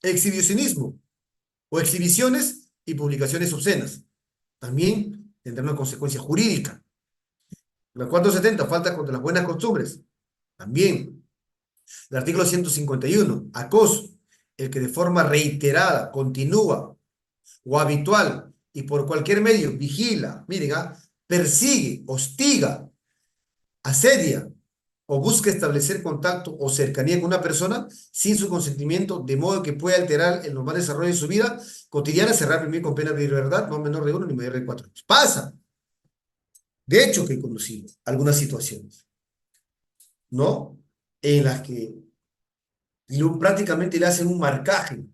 Exhibicionismo o exhibiciones y publicaciones obscenas. También tendrá una consecuencia jurídica. La 470, falta contra las buenas costumbres. También. El artículo 151, acoso. El que de forma reiterada, continúa o habitual y por cualquier medio vigila, miren, persigue, hostiga, asedia o busca establecer contacto o cercanía con una persona sin su consentimiento, de modo que pueda alterar el normal desarrollo de su vida cotidiana, será reprimido con pena de libertad, no menor de 1 ni mayor de 4 años. Pasa. De hecho, que he conocido algunas situaciones, ¿no? En las que prácticamente le hacen un marcaje.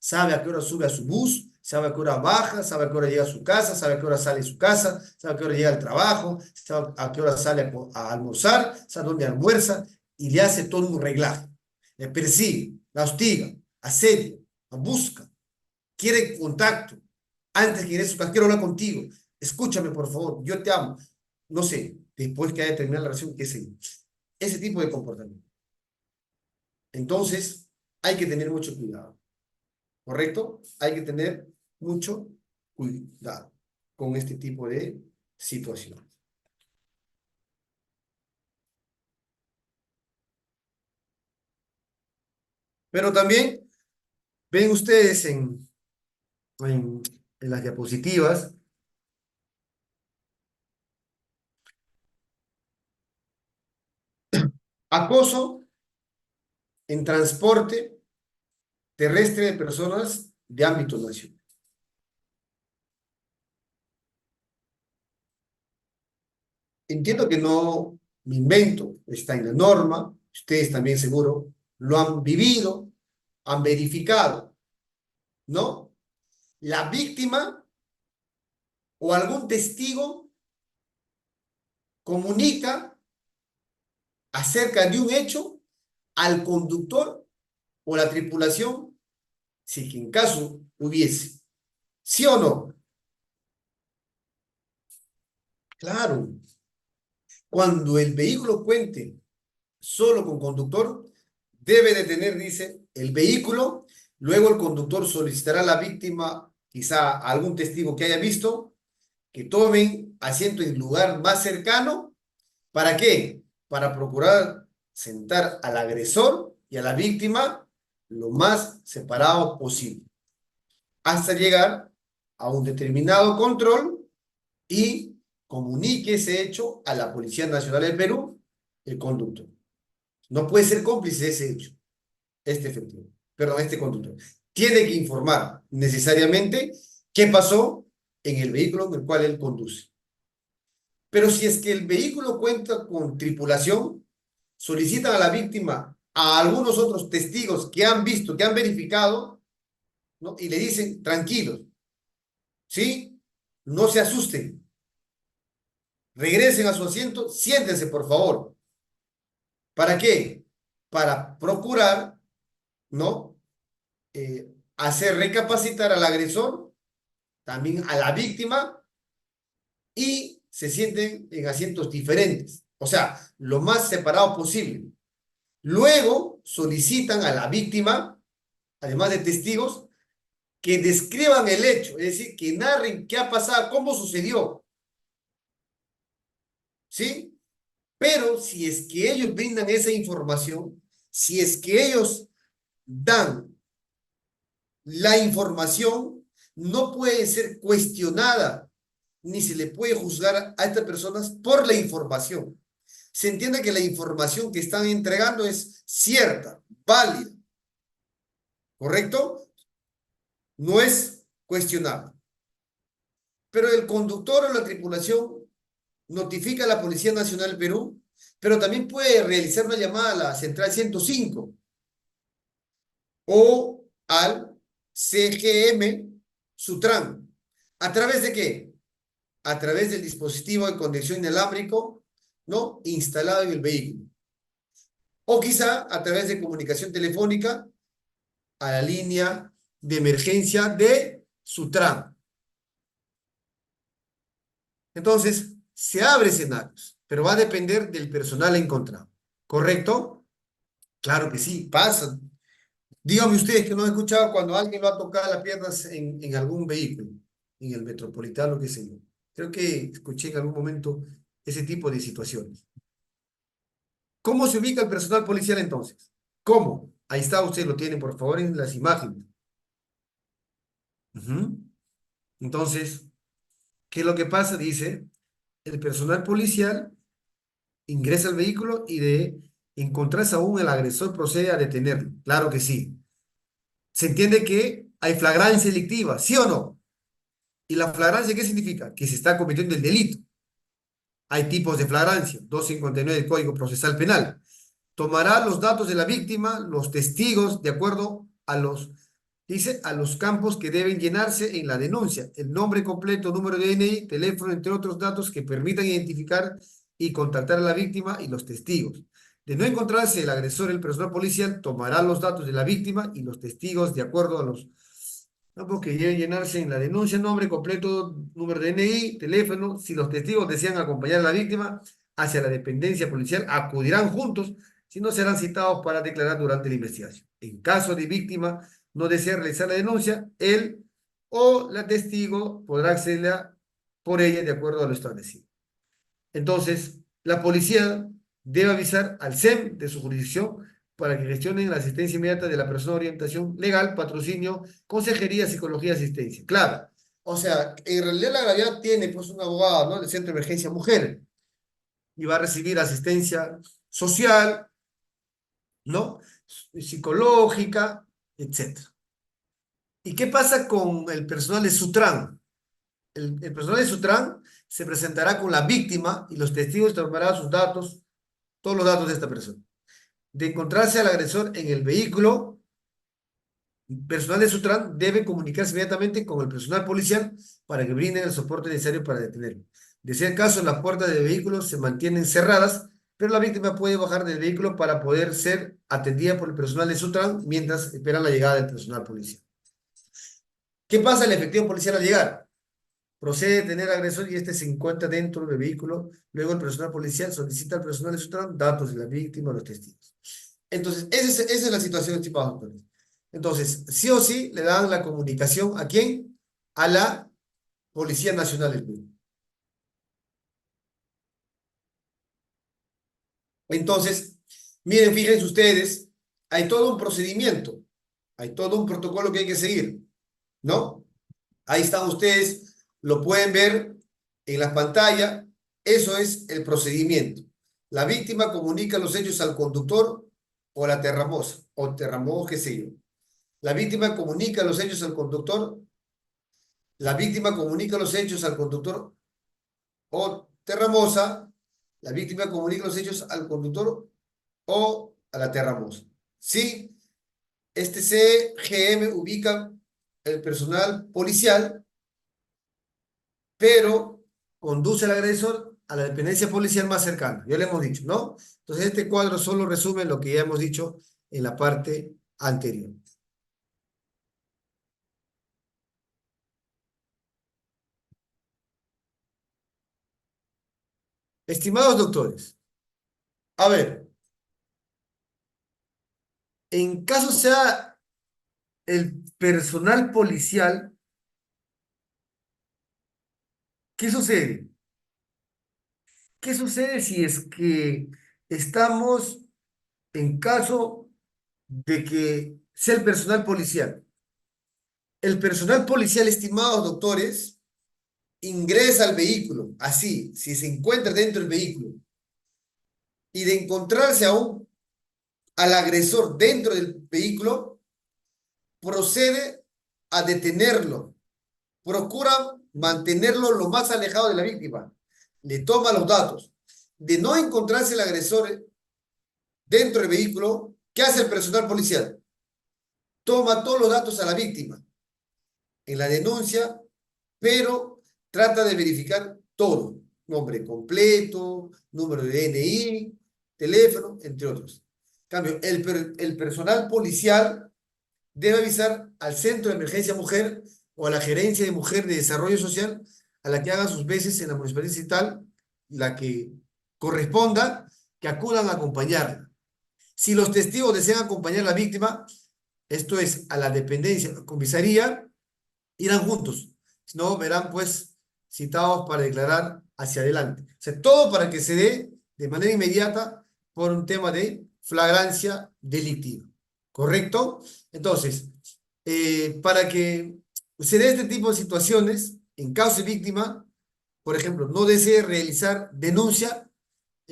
Sabe a qué hora sube a su bus, sabe a qué hora baja, sabe a qué hora llega a su casa, sabe a qué hora sale de su casa, sabe a qué hora llega al trabajo, sabe a qué hora sale a almorzar, sabe dónde almuerza y le hace todo un reglaje. Le persigue, la hostiga, asedia, la busca, quiere contacto. Antes que ir a su casa, quiero hablar contigo. Escúchame, por favor, yo te amo. No sé, después que haya terminado la relación, qué sé yo. Ese tipo de comportamiento. Entonces, hay que tener mucho cuidado, ¿correcto? Hay que tener mucho cuidado con este tipo de situaciones. Pero también ven ustedes en, en las diapositivas, acoso en transporte terrestre de personas de ámbito nacional. Entiendo que no me invento, está en la norma, ustedes también seguro lo han vivido, han verificado, ¿no? La víctima o algún testigo comunica acerca de un hecho al conductor o la tripulación, si que en caso hubiese. ¿Sí o no? Claro. Cuando el vehículo cuente solo con conductor, debe de tener, dice, el vehículo. Luego el conductor solicitará a la víctima, quizá a algún testigo que haya visto, que tomen asiento en el lugar más cercano. ¿Para qué? Para procurar sentar al agresor y a la víctima lo más separado posible, hasta llegar a un determinado control y comunique ese hecho a la Policía Nacional del Perú, el conductor. No puede ser cómplice de ese hecho, este efectivo, perdón, este conductor. Tiene que informar necesariamente qué pasó en el vehículo en el cual él conduce. Pero si es que el vehículo cuenta con tripulación, solicitan a la víctima a algunos otros testigos que han visto, que han verificado, ¿no? Y le dicen, tranquilos, ¿sí? No se asusten, regresen a su asiento, siéntense, por favor. ¿Para qué? Para procurar, ¿no? Hacer recapacitar al agresor, también a la víctima, y se sienten en asientos diferentes, o sea, lo más separado posible. Luego solicitan a la víctima, además de testigos, que describan el hecho, es decir, que narren qué ha pasado, cómo sucedió, ¿sí? Pero si es que ellos brindan esa información, si es que ellos dan la información, no puede ser cuestionada, ni se le puede juzgar a estas personas por la información. Se entiende que la información que están entregando es cierta, válida, ¿correcto? No es cuestionable. Pero el conductor o la tripulación notifica a la Policía Nacional del Perú, pero también puede realizar una llamada a la Central 105 o al CGM Sutran. ¿A través de qué? A través del dispositivo de conexión inalámbrico, ¿no? Instalado en el vehículo. O quizá a través de comunicación telefónica a la línea de emergencia de Sutran. Entonces, se abre escenarios, pero va a depender del personal encontrado. ¿Correcto? Claro que sí, pasa. Díganme ustedes que no han escuchado cuando alguien lo ha tocado las piernas en algún vehículo, en el metropolitano, qué sé yo. Creo que escuché en algún momento ese tipo de situaciones. ¿Cómo se ubica el personal policial entonces? ¿Cómo? Ahí está, ustedes lo tienen, por favor, en las imágenes. Ujú. Entonces, ¿qué es lo que pasa? Dice, el personal policial ingresa al vehículo y de encontrarse aún el agresor procede a detenerlo. Claro que sí. Se entiende que hay flagrancia delictiva, ¿sí o no? ¿Y la flagrancia qué significa? Que se está cometiendo el delito. Hay tipos de flagrancia, 259 del Código Procesal Penal. Tomará los datos de la víctima, los testigos, de acuerdo a los, dice, a los campos que deben llenarse en la denuncia, el nombre completo, número de DNI, teléfono, entre otros datos que permitan identificar y contactar a la víctima y los testigos. De no encontrarse el agresor, el personal policial tomará los datos de la víctima y los testigos de acuerdo a los campos que deben llenarse en la denuncia, nombre completo, número de DNI, teléfono. Si los testigos desean acompañar a la víctima hacia la dependencia policial, acudirán juntos, si no serán citados para declarar durante la investigación. En caso de víctima no desea realizar la denuncia, él o la testigo podrá acceder por ella de acuerdo a lo establecido. Entonces, la policía debe avisar al SEM de su jurisdicción para que gestionen la asistencia inmediata de la persona de orientación legal, patrocinio, consejería, psicología, asistencia. Claro. O sea, en realidad la gravedad tiene pues un abogado, ¿no? Del Centro de Emergencia Mujer y va a recibir asistencia social, ¿no? Psicológica, etcétera. ¿Y qué pasa con el personal de Sutran? El personal de Sutran se presentará con la víctima y los testigos tomarán sus datos, todos los datos de esta persona. De encontrarse al agresor en el vehículo, personal de Sutran debe comunicarse inmediatamente con el personal policial para que brinden el soporte necesario para detenerlo. De ser caso, las puertas del vehículo se mantienen cerradas, pero la víctima puede bajar del vehículo para poder ser atendida por el personal de Sutran mientras esperan la llegada del personal policial. ¿Qué pasa al efectivo policial al llegar? Procede a detener al agresor y este se encuentra dentro del vehículo. Luego el personal policial solicita al personal de Sutran datos de la víctima, los testigos. Entonces, esa es la situación, estimados doctores. Entonces, sí o sí le dan la comunicación ¿a quién? A la Policía Nacional del Perú. Entonces, miren, fíjense ustedes, hay todo un procedimiento, hay todo un protocolo que hay que seguir, ¿no? Ahí están ustedes, lo pueden ver en la pantalla, eso es el procedimiento. La víctima comunica los hechos al conductor o a la terramoza, o terramoza, qué sé yo. La víctima comunica los hechos al conductor, la víctima comunica los hechos al conductor o terramoza, la víctima comunica los hechos al conductor o a la terramoza. ¿Sí? Este CGM ubica el personal policial, pero conduce al agresor a la dependencia policial más cercana. Ya le hemos dicho, ¿no? Entonces, este cuadro solo resume lo que ya hemos dicho en la parte anterior. Estimados doctores, a ver, en caso sea el personal policial, ¿qué sucede? ¿Qué sucede si es que estamos en caso de que sea el personal policial? El personal policial, estimados doctores, ingresa al vehículo, así, si se encuentra dentro del vehículo, y de encontrarse aún al agresor dentro del vehículo, procede a detenerlo, procura mantenerlo lo más alejado de la víctima, le toma los datos. De no encontrarse el agresor dentro del vehículo, ¿qué hace el personal policial? Toma todos los datos a la víctima en la denuncia, pero trata de verificar todo, nombre completo, número de DNI, teléfono, entre otros. En cambio, el personal policial debe avisar al Centro de Emergencia Mujer o a la Gerencia de Mujer de Desarrollo Social, a la que haga sus veces en la municipalidad distrital, la que corresponda, que acudan a acompañarla. Si los testigos desean acompañar a la víctima, esto es, a la dependencia, a la comisaría, irán juntos. Si no, verán pues citados para declarar hacia adelante. O sea, todo para que se dé de manera inmediata por un tema de flagrancia delictiva. ¿Correcto? Entonces, para que se dé este tipo de situaciones, en caso de víctima, por ejemplo, no desee realizar denuncia,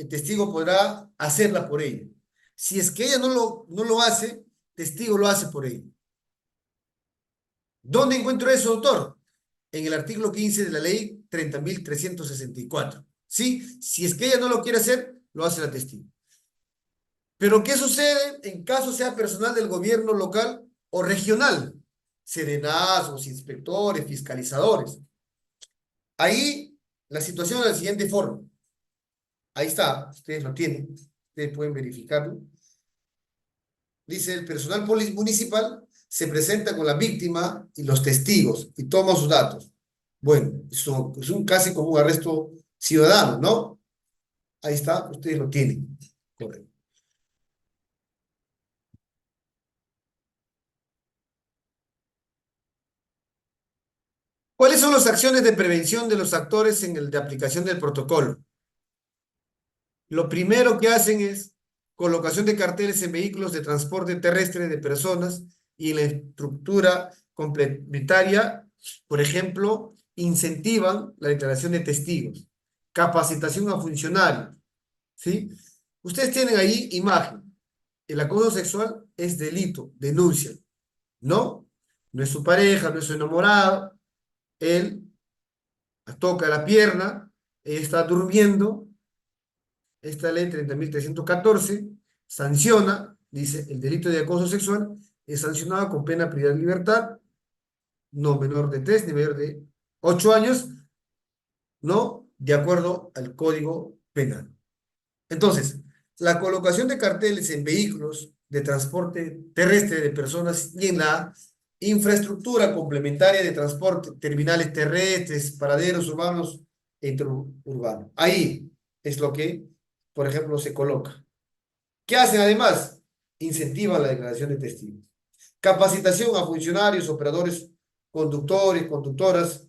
el testigo podrá hacerla por ella. Si es que ella no lo hace, testigo lo hace por ella. ¿Dónde encuentro eso, doctor? En el artículo 15 de la ley 30.364. ¿Sí? Si es que ella no lo quiere hacer, lo hace la testigo. Pero ¿qué sucede en caso sea personal del gobierno local o regional? Serenazgos, inspectores, fiscalizadores. Ahí la situación es de la siguiente forma. Ahí está, ustedes lo tienen, ustedes pueden verificarlo. Dice, el personal municipal se presenta con la víctima y los testigos y toma sus datos. Bueno, eso es un casi como un arresto ciudadano, ¿no? Ahí está, ustedes lo tienen. Correcto. ¿Cuáles son las acciones de prevención de los actores en el de aplicación del protocolo? Lo primero que hacen es colocación de carteles en vehículos de transporte terrestre de personas y en la estructura complementaria, por ejemplo, incentivan la declaración de testigos, capacitación a funcionarios, ¿sí? Ustedes tienen ahí imagen. El acoso sexual es delito, denuncia, ¿no? No es su pareja, no es su enamorado, él toca la pierna, ella está durmiendo. Esta ley 30.314 sanciona, dice, el delito de acoso sexual es sancionado con pena privada de libertad, no menor de 3 ni mayor de 8 años, no de acuerdo al Código Penal. Entonces, la colocación de carteles en vehículos de transporte terrestre de personas y en la infraestructura complementaria de transporte, terminales terrestres, paraderos urbanos e interurbanos. Ahí es lo que, por ejemplo, se coloca. ¿Qué hacen además? Incentivan la declaración de testigos. Capacitación a funcionarios, operadores, conductores, conductoras,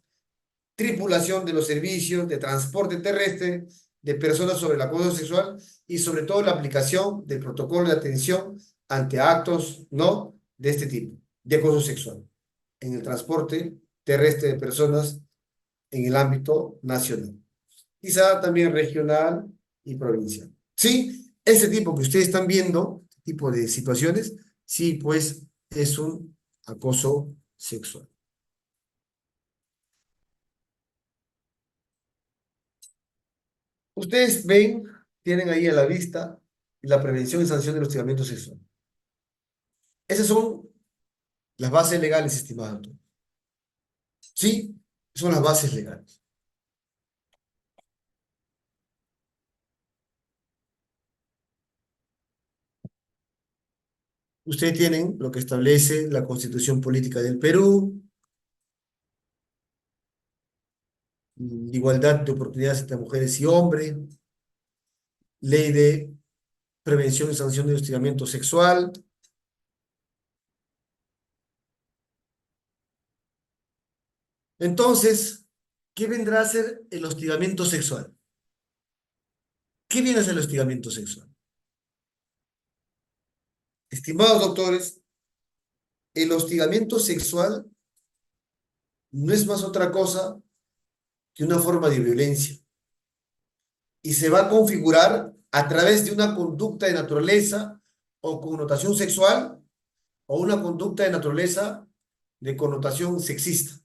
tripulación de los servicios de transporte terrestre de personas sobre el acoso sexual y sobre todo la aplicación del protocolo de atención ante actos no de este tipo, de acoso sexual, en el transporte terrestre de personas en el ámbito nacional. Quizá también regional y provincial. Sí, ese tipo que ustedes están viendo, tipo de situaciones, sí, pues es un acoso sexual. Ustedes ven, tienen ahí a la vista la prevención y sanción del hostigamiento sexual. Esas son las bases legales, estimado doctor. Sí, son las bases legales. Ustedes tienen lo que establece la Constitución Política del Perú, igualdad de oportunidades entre mujeres y hombres, ley de prevención y sanción del hostigamiento sexual. Entonces, ¿qué vendrá a ser el hostigamiento sexual? ¿Qué viene a ser el hostigamiento sexual? Estimados doctores, el hostigamiento sexual no es más otra cosa que una forma de violencia y se va a configurar a través de una conducta de naturaleza o connotación sexual o una conducta de naturaleza de connotación sexista.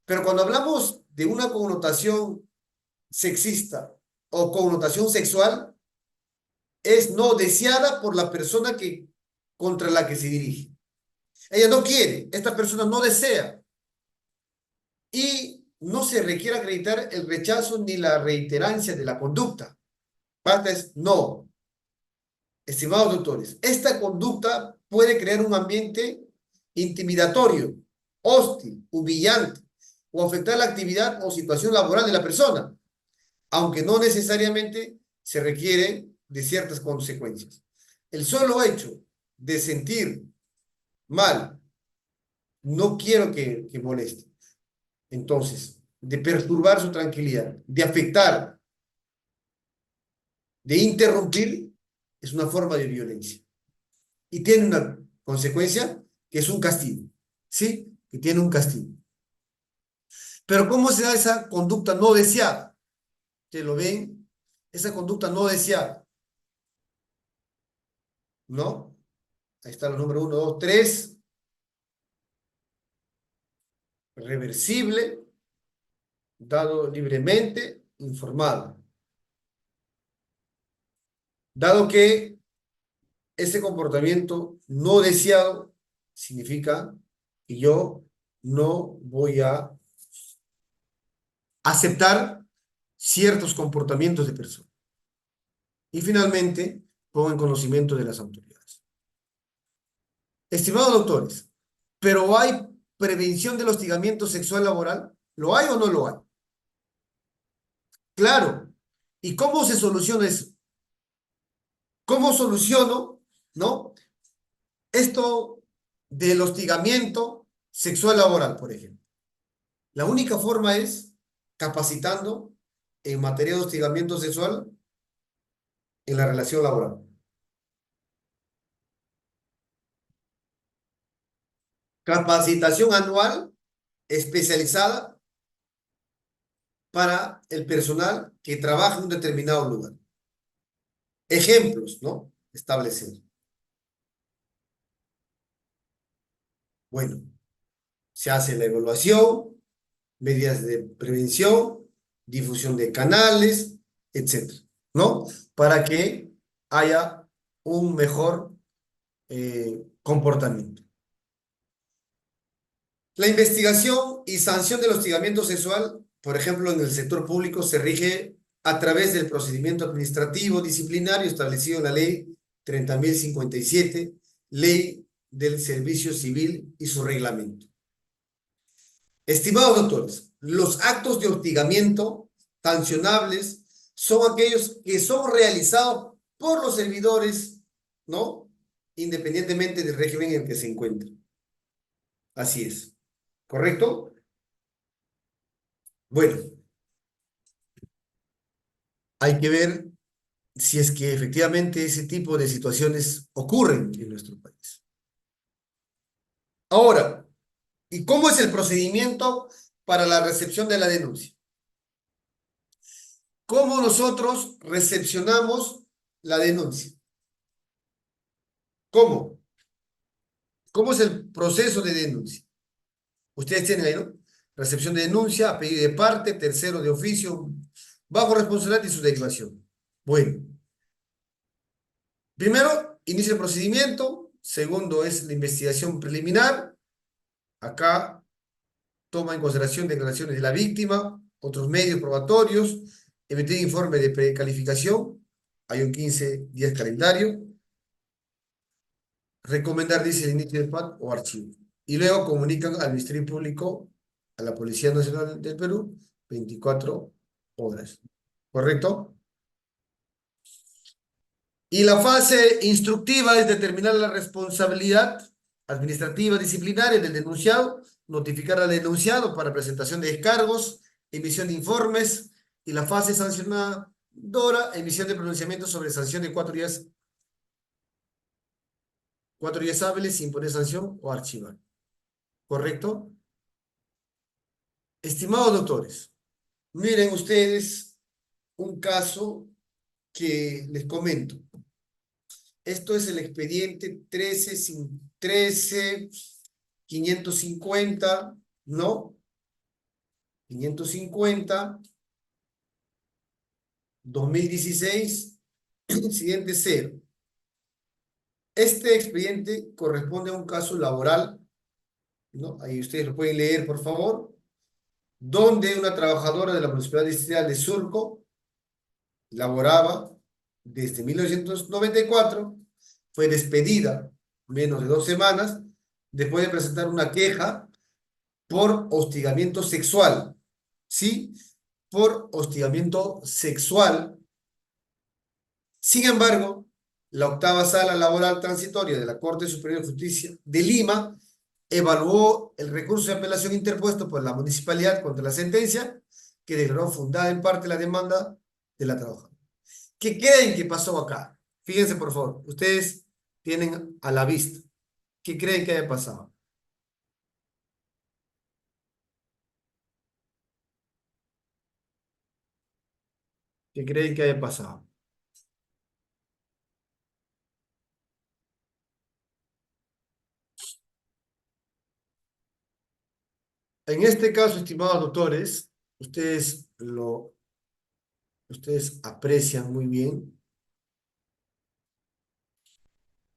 Pero cuando hablamos de una connotación sexista o connotación sexual, es no deseada por la persona contra la que se dirige. Ella no quiere, esta persona no desea y no se requiere acreditar el rechazo ni la reiterancia de la conducta. Basta es no. Estimados doctores, esta conducta puede crear un ambiente intimidatorio, hostil, humillante o afectar la actividad o situación laboral de la persona, aunque no necesariamente se requiere de ciertas consecuencias. El solo hecho de sentir mal, no quiero que moleste, entonces, de perturbar su tranquilidad, de afectar, de interrumpir, es una forma de violencia. Y tiene una consecuencia que es un castigo, ¿sí? Que tiene un castigo. Pero ¿cómo se da esa conducta no deseada? Ustedes lo ven, esa conducta no deseada, ¿no? Ahí está los números uno, dos, tres, reversible, dado libremente, informado. Dado que ese comportamiento no deseado significa que yo no voy a aceptar ciertos comportamientos de personas. Y finalmente, pongo en conocimiento de las autoridades. Estimados doctores, ¿pero hay prevención del hostigamiento sexual laboral? ¿Lo hay o no lo hay? Claro. ¿Y cómo se soluciona eso? ¿Cómo soluciono, no? Esto del hostigamiento sexual laboral, por ejemplo. La única forma es capacitando en materia de hostigamiento sexual en la relación laboral. Capacitación anual especializada para el personal que trabaja en un determinado lugar. Ejemplos, ¿no? Establecer. Bueno, se hace la evaluación, medidas de prevención, difusión de canales, etcétera, ¿no? Para que haya un mejor comportamiento. La investigación y sanción del hostigamiento sexual, por ejemplo, en el sector público, se rige a través del procedimiento administrativo disciplinario establecido en la ley 30.057, ley del servicio civil y su reglamento. Estimados doctores, los actos de hostigamiento sancionables son aquellos que son realizados por los servidores, ¿no? Independientemente del régimen en el que se encuentren. Así es. ¿Correcto? Bueno, hay que ver si es que efectivamente ese tipo de situaciones ocurren en nuestro país. Ahora, ¿y cómo es el procedimiento para la recepción de la denuncia? ¿Cómo nosotros recepcionamos la denuncia? ¿Cómo? ¿Cómo es el proceso de denuncia? Ustedes tienen ahí, ¿no? Recepción de denuncia, a pedido de parte, tercero de oficio, bajo responsabilidad y su derivación. Bueno, primero, inicia el procedimiento. Segundo, es la investigación preliminar. Acá toma en consideración declaraciones de la víctima, otros medios probatorios, emitir informe de precalificación. Hay un 15 días calendario. Recomendar, dice el inicio del PAT o archivo. Y luego comunican al Ministerio Público, a la Policía Nacional del Perú, 24 horas. ¿Correcto? Y la fase instructiva es determinar la responsabilidad administrativa disciplinaria del denunciado, notificar al denunciado para presentación de descargos, emisión de informes, y la fase sancionadora, emisión de pronunciamiento sobre sanción de 4 días hábiles sin poner sanción o archivar. ¿Correcto? Estimados doctores, miren ustedes un caso que les comento. Esto es el expediente 550, ¿no? 550, 2016, incidente cero. Este expediente corresponde a un caso laboral, ¿no? Ahí ustedes lo pueden leer, por favor, donde una trabajadora de la Municipalidad Distrital de Surco laboraba desde 1994, fue despedida menos de 2 semanas después de presentar una queja por hostigamiento sexual, ¿sí? Por hostigamiento sexual. Sin embargo, la octava sala laboral transitoria de la Corte Superior de Justicia de Lima evaluó el recurso de apelación interpuesto por la municipalidad contra la sentencia que declaró fundada en parte la demanda de la trabajadora. ¿Qué creen que pasó acá? Fíjense, por favor, ustedes tienen a la vista. ¿Qué creen que haya pasado? que creen que haya pasado? En este caso, estimados doctores, ustedes aprecian muy bien.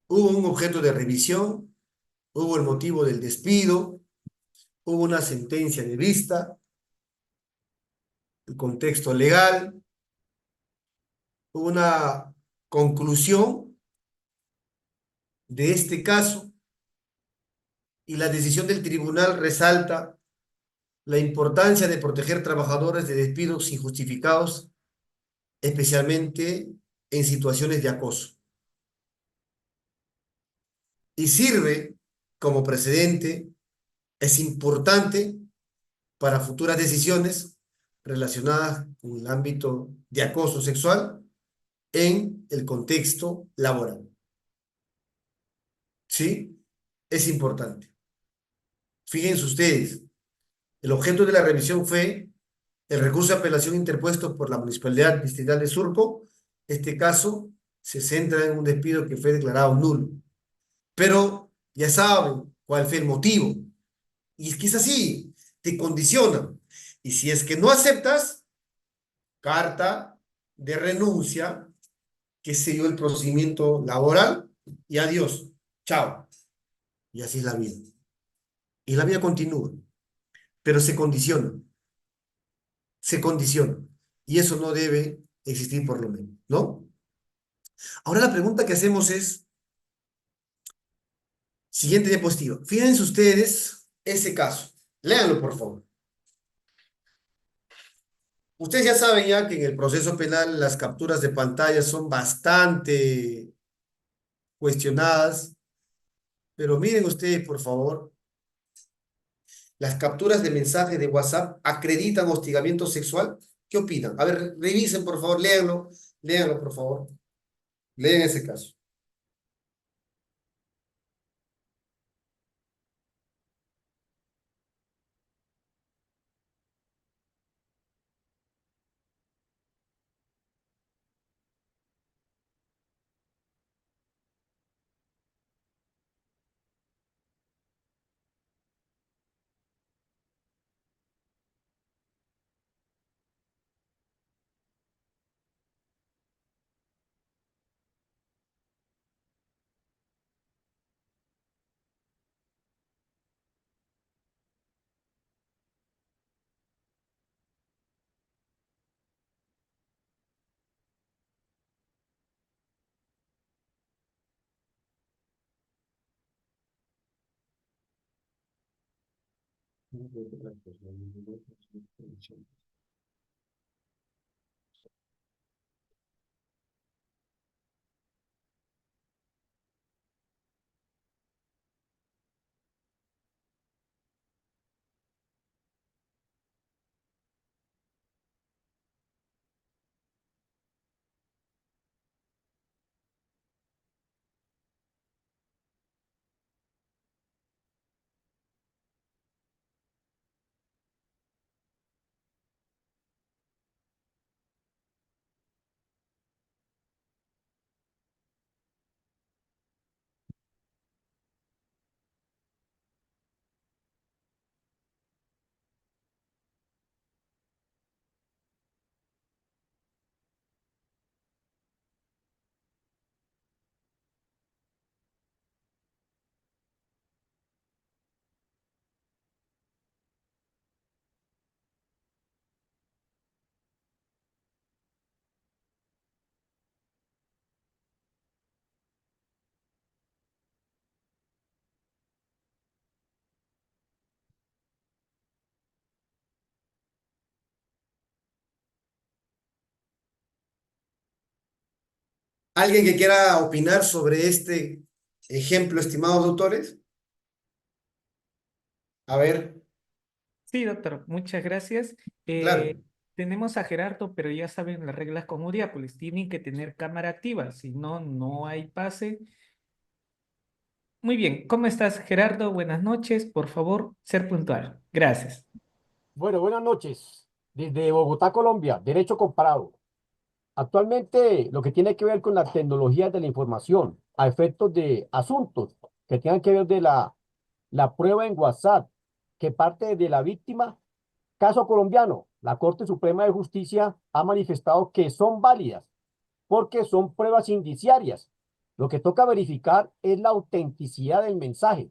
Hubo un objeto de revisión, hubo el motivo del despido, hubo una sentencia de vista, el contexto legal, hubo una conclusión de este caso y la decisión del tribunal resalta la importancia de proteger trabajadores de despidos injustificados, especialmente en situaciones de acoso. Y sirve como precedente, es importante para futuras decisiones relacionadas con el ámbito de acoso sexual en el contexto laboral. ¿Sí? Es importante. Fíjense ustedes, el objeto de la revisión fue el recurso de apelación interpuesto por la Municipalidad Distrital de Surco. Este caso se centra en un despido que fue declarado nulo. Pero ya saben cuál fue el motivo. Y es que es así, te condicionan. Y si es que no aceptas, carta de renuncia, que se dio el procedimiento laboral, y adiós, chao. Y así es la vida. Y la vida continúa, pero se condiciona. Y eso no debe existir por lo menos, ¿no? Ahora la pregunta que hacemos es, siguiente diapositiva. Fíjense ustedes ese caso. Léanlo, por favor. Ustedes ya saben ya que en el proceso penal las capturas de pantalla son bastante cuestionadas, pero miren ustedes, por favor, las capturas de mensaje de WhatsApp acreditan hostigamiento sexual. ¿Qué opinan? A ver, revisen, por favor, léanlo, por favor. Lean ese caso. ¿Alguien que quiera opinar sobre este ejemplo, estimados doctores? A ver, Sí, doctor, muchas gracias. claro. Tenemos a Gerardo, pero ya saben las reglas con Udiápolis. Tienen que tener cámara activa, si no, no hay pase. Muy bien, ¿cómo estás, Gerardo? Buenas noches. Por favor, ser puntual. Gracias. Bueno, buenas noches. Desde Bogotá, Colombia, Derecho Comparado. Actualmente, lo que tiene que ver con las tecnologías de la información, a efectos de asuntos que tengan que ver de la prueba en WhatsApp, que parte de la víctima, caso colombiano, la Corte Suprema de Justicia ha manifestado que son válidas porque son pruebas indiciarias. Lo que toca verificar es la autenticidad del mensaje,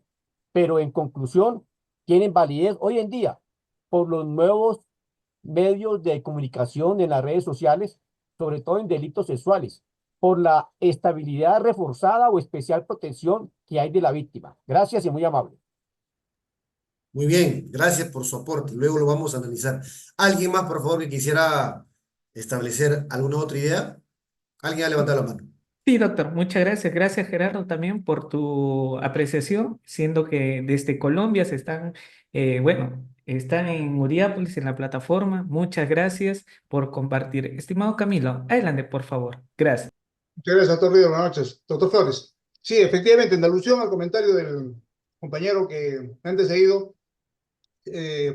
pero en conclusión, tienen validez hoy en día por los nuevos medios de comunicación en las redes sociales, sobre todo en delitos sexuales, por la estabilidad reforzada o especial protección que hay de la víctima. Gracias y muy amable. Muy bien, gracias por su aporte. Luego lo vamos a analizar. ¿Alguien más, por favor, que quisiera establecer alguna otra idea? ¿Alguien ha levantado la mano? Sí, doctor, muchas gracias. Gracias, Gerardo, también por tu apreciación, siendo que desde Colombia se están, bueno, están en Uriápolis, en la plataforma. Muchas gracias por compartir. Estimado Camilo, adelante, por favor. Gracias. Muchas gracias, doctor Río. Buenas noches. Doctor Flores. Sí, efectivamente, en alusión al comentario del compañero que me han seguido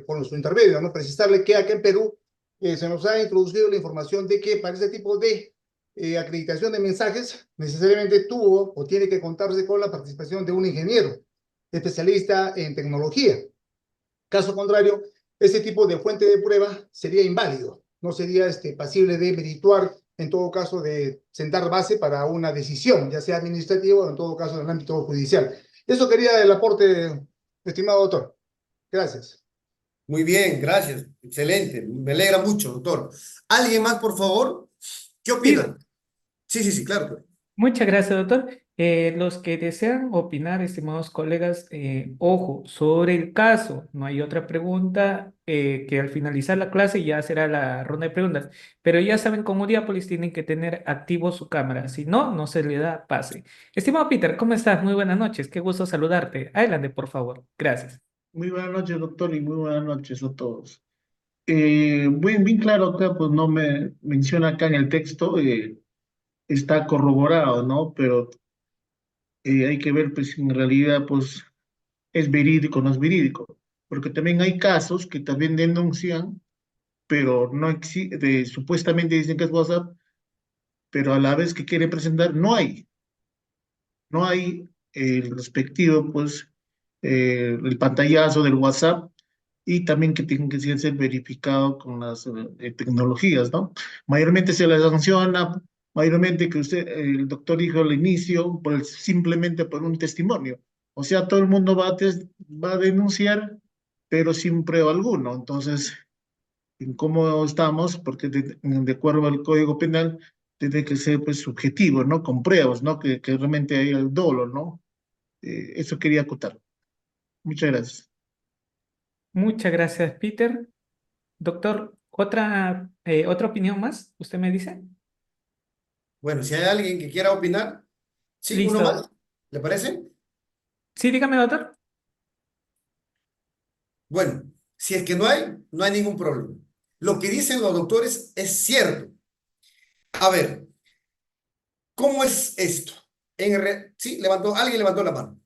por nuestro intermedio, ¿no? Precisarle que acá en Perú se nos ha introducido la información de que para este tipo de acreditación de mensajes necesariamente tuvo o tiene que contarse con la participación de un ingeniero especialista en tecnología. Caso contrario, este tipo de fuente de prueba sería inválido, no sería pasible de merituar, en todo caso de sentar base para una decisión, ya sea administrativa o en todo caso en el ámbito judicial. Eso quería el aporte, estimado doctor. Gracias. Muy bien, gracias. Excelente. Me alegra mucho, doctor. ¿Alguien más, por favor? ¿Qué Sí, opinan? Sí, sí, sí, claro, claro. muchas gracias, doctor. Los que desean opinar, estimados colegas, ojo, sobre el caso, no hay otra pregunta que al finalizar la clase ya será la ronda de preguntas. Pero ya saben, con Uriápolis tienen que tener activo su cámara, si no, no se le da pase. Estimado Peter, ¿cómo estás? Muy buenas noches, qué gusto saludarte. Adelante, por favor. Gracias. Muy buenas noches, doctor, y muy buenas noches a todos. Bien claro acá, pues no me menciona acá en el texto, está corroborado, ¿no? Pero hay que ver, pues, si en realidad, pues, es verídico o no es verídico. Porque también hay casos que también denuncian, pero no existe, supuestamente dicen que es WhatsApp, pero a la vez que quieren presentar, no hay el respectivo, pues, el pantallazo del WhatsApp y también que tienen que ser verificados con las tecnologías, ¿no? Mayormente se les sanciona, mayormente que usted, el doctor dijo al inicio, simplemente por un testimonio. O sea, todo el mundo va a denunciar, pero sin prueba alguno. Entonces, en cómo estamos, porque de acuerdo al Código Penal, tiene que ser pues subjetivo, ¿no? Con pruebas, ¿no? Que realmente hay el dolo, ¿no? Eso quería acotar. Muchas gracias. Muchas gracias, Peter. Doctor, ¿otra opinión más? ¿Usted me dice? Bueno, si hay alguien que quiera opinar, sí, uno Listo. más, ¿le parece? Sí, dígame, doctor. Bueno, si es que no hay, no hay ningún problema. Lo que dicen los doctores es cierto. A ver, ¿cómo es esto? Sí, alguien levantó la mano.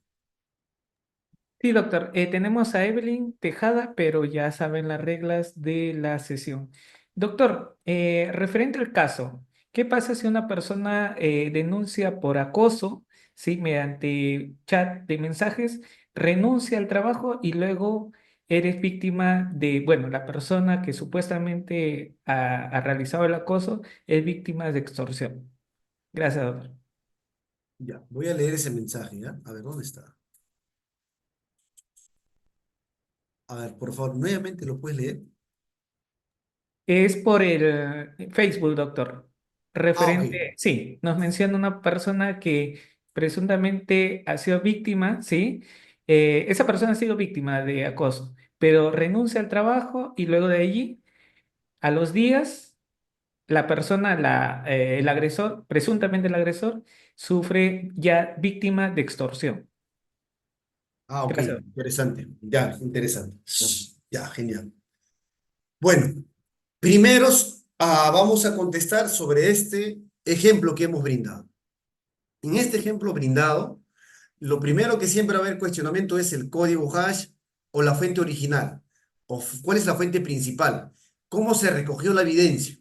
Sí, doctor. Tenemos a Evelyn Tejada, pero ya saben las reglas de la sesión. Doctor, referente al caso, ¿qué pasa si una persona denuncia por acoso, sí, mediante chat de mensajes, renuncia al trabajo y luego eres víctima de, bueno, la persona que supuestamente ha realizado el acoso es víctima de extorsión? Gracias, doctor. Ya, voy a leer ese mensaje, ¿ya? A ver, ¿dónde está? A ver, por favor, nuevamente lo puedes leer. Es por el Facebook, doctor. Ah, ok. Referente, sí, nos menciona una persona que presuntamente ha sido víctima, ¿sí? Esa persona ha sido víctima de acoso, pero renuncia al trabajo y luego de allí, a los días, la persona, el agresor, presuntamente el agresor, sufre ya víctima de extorsión. Ah, ok, Gracias. interesante. Ya, interesante. Ya, genial. Bueno, primeros, vamos a contestar sobre este ejemplo que hemos brindado. En este ejemplo brindado, lo primero que siempre va a haber cuestionamiento es el código hash o la fuente original, cuál es la fuente principal, cómo se recogió la evidencia.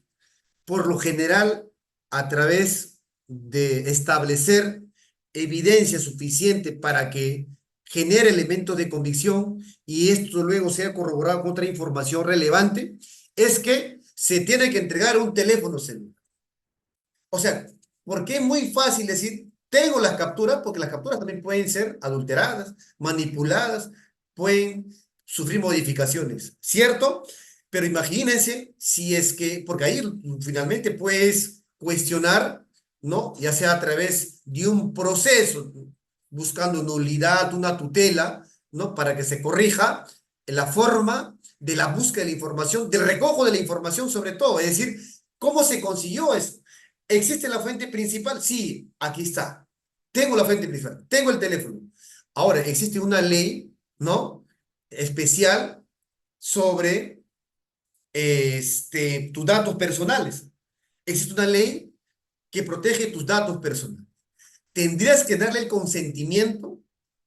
Por lo general, a través de establecer evidencia suficiente para que genere elementos de convicción y esto luego sea corroborado con otra información relevante, es que se tiene que entregar un teléfono celular. O sea, porque es muy fácil decir, tengo las capturas, porque las capturas también pueden ser adulteradas, manipuladas, pueden sufrir modificaciones, ¿cierto? Pero imagínense si es que, porque ahí finalmente puedes cuestionar, ¿no? Ya sea a través de un proceso, buscando nulidad, una tutela, ¿no? Para que se corrija la forma de la búsqueda de la información, del recojo de la información sobre todo, es decir, ¿cómo se consiguió eso? ¿Existe la fuente principal? Sí, aquí está. Tengo la fuente principal, tengo el teléfono. Ahora, existe una ley, ¿no? Especial sobre tus datos personales. Existe una ley que protege tus datos personales. Tendrías que darle el consentimiento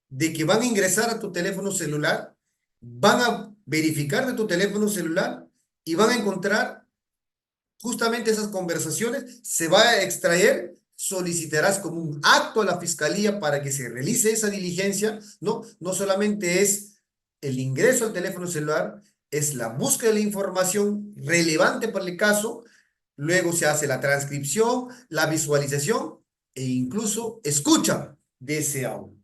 de que van a ingresar a tu teléfono celular, van a verificar de tu teléfono celular y van a encontrar justamente esas conversaciones, se va a extraer, solicitarás como un acto a la fiscalía para que se realice esa diligencia, ¿no? No solamente es el ingreso al teléfono celular, es la búsqueda de la información relevante para el caso, luego se hace la transcripción, la visualización e incluso escucha de ese audio.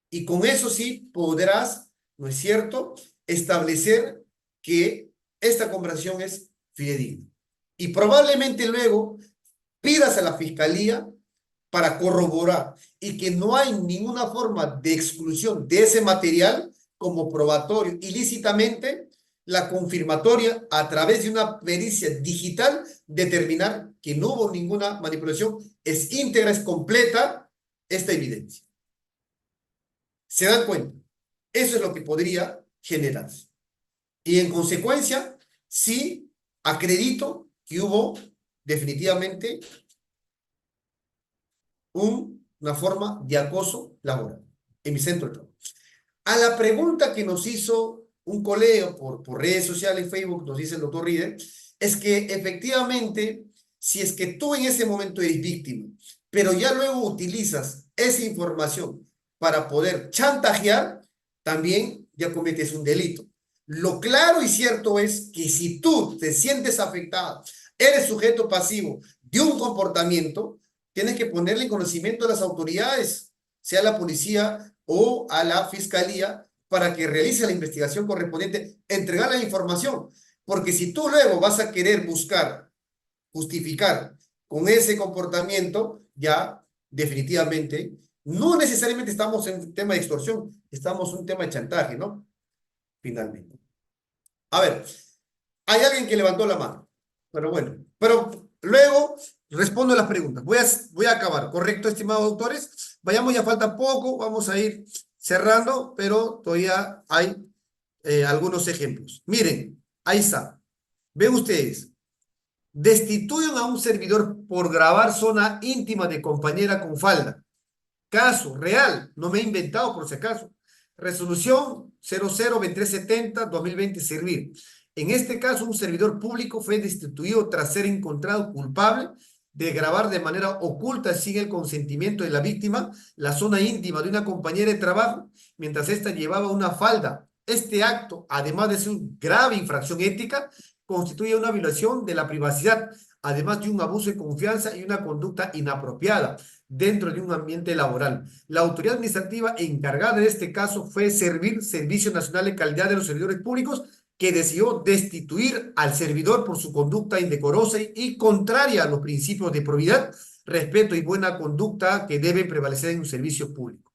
Y con eso sí podrás, ¿no es cierto?, establecer que esta conversación es fidedigna. Y probablemente luego pidas a la fiscalía para corroborar y que no hay ninguna forma de exclusión de ese material como probatorio ilícitamente, la confirmatoria a través de una pericia digital determinar que no hubo ninguna manipulación, es íntegra, es completa esta evidencia. ¿Se dan cuenta? Eso es lo que podría generarse. Y en consecuencia, sí acredito que hubo definitivamente una forma de acoso laboral en mi centro de trabajo. A la pregunta que nos hizo un colega por redes sociales, Facebook, nos dice el doctor Rieder, es que efectivamente, si es que tú en ese momento eres víctima, pero ya luego utilizas esa información para poder chantajear, también ya cometes un delito. Lo claro y cierto es que si tú te sientes afectado, eres sujeto pasivo de un comportamiento, tienes que ponerle en conocimiento a las autoridades, sea la policía o a la fiscalía, para que realice la investigación correspondiente, entregar la información. Porque si tú luego vas a querer buscar, justificar con ese comportamiento, ya definitivamente, no necesariamente estamos en un tema de extorsión, estamos en un tema de chantaje, ¿no? Finalmente. A ver, hay alguien que levantó la mano, pero bueno, pero luego respondo a las preguntas. Voy a acabar, ¿correcto, estimados doctores? Vayamos, ya falta poco, vamos a ir cerrando, pero todavía hay algunos ejemplos. Miren, ahí está. Ven ustedes. Destituyen a un servidor por grabar zona íntima de compañera con falda. Caso real, no me he inventado por si acaso. Resolución 002370-2020 servir. En este caso, un servidor público fue destituido tras ser encontrado culpable de grabar de manera oculta sin el consentimiento de la víctima la zona íntima de una compañera de trabajo mientras ésta llevaba una falda. Este acto, además de ser una grave infracción ética, constituye una violación de la privacidad, además de un abuso de confianza y una conducta inapropiada dentro de un ambiente laboral. La autoridad administrativa encargada de este caso fue Servicio Nacional de Calidad de los Servidores Públicos, que decidió destituir al servidor por su conducta indecorosa y contraria a los principios de probidad, respeto y buena conducta que deben prevalecer en un servicio público.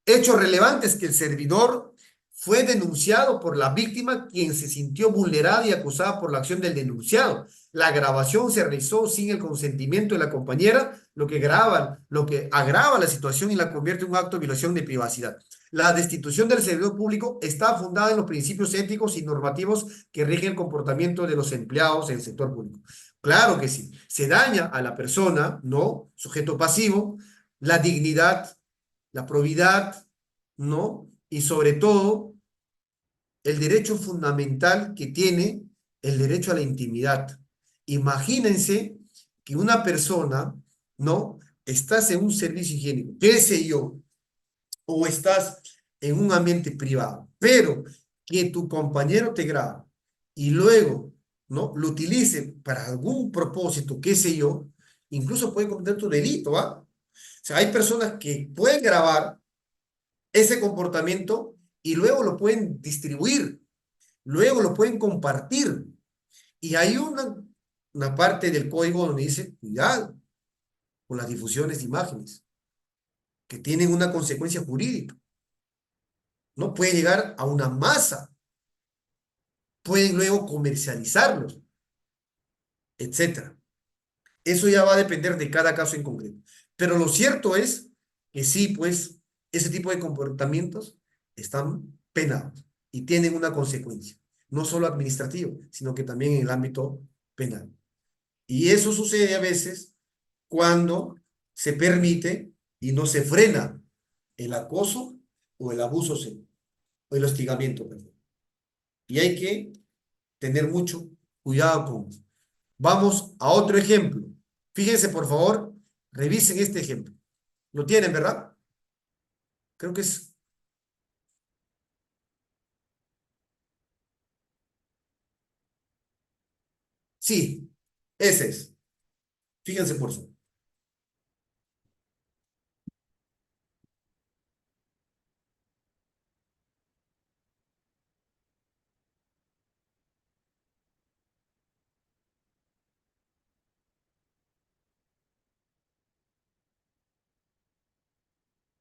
Hechos relevantes: que el servidor fue denunciado por la víctima, quien se sintió vulnerada y acusada por la acción del denunciado. La grabación se realizó sin el consentimiento de la compañera, lo que agrava la situación y la convierte en un acto de violación de privacidad. La destitución del servidor público está fundada en los principios éticos y normativos que rigen el comportamiento de los empleados en el sector público. Claro que sí, se daña a la persona, ¿no? Sujeto pasivo, la dignidad, la probidad, ¿no? Y sobre todo, el derecho fundamental que tiene el derecho a la intimidad. Imagínense que una persona, ¿no? Estás en un servicio higiénico, qué sé yo, o estás en un ambiente privado, pero que tu compañero te grabe y luego, ¿no? Lo utilice para algún propósito, qué sé yo, incluso puede cometer tu delito, ¿ah? O sea, hay personas que pueden grabar ese comportamiento y luego lo pueden distribuir, luego lo pueden compartir. Y hay una parte del código donde dice, cuidado con las difusiones de imágenes, que tienen una consecuencia jurídica. No puede llegar a una masa, pueden luego comercializarlos, etcétera. Eso ya va a depender de cada caso en concreto. Pero lo cierto es que sí, pues, ese tipo de comportamientos están penados y tienen una consecuencia, no solo administrativa, sino que también en el ámbito penal. Y eso sucede a veces cuando se permite y no se frena el acoso o el abuso o el hostigamiento, perdón. Y hay que tener mucho cuidado con eso. Vamos a otro ejemplo. Fíjense, por favor, revisen este ejemplo. ¿Lo tienen, verdad? Creo que es... Sí, ese es. Fíjense, por favor.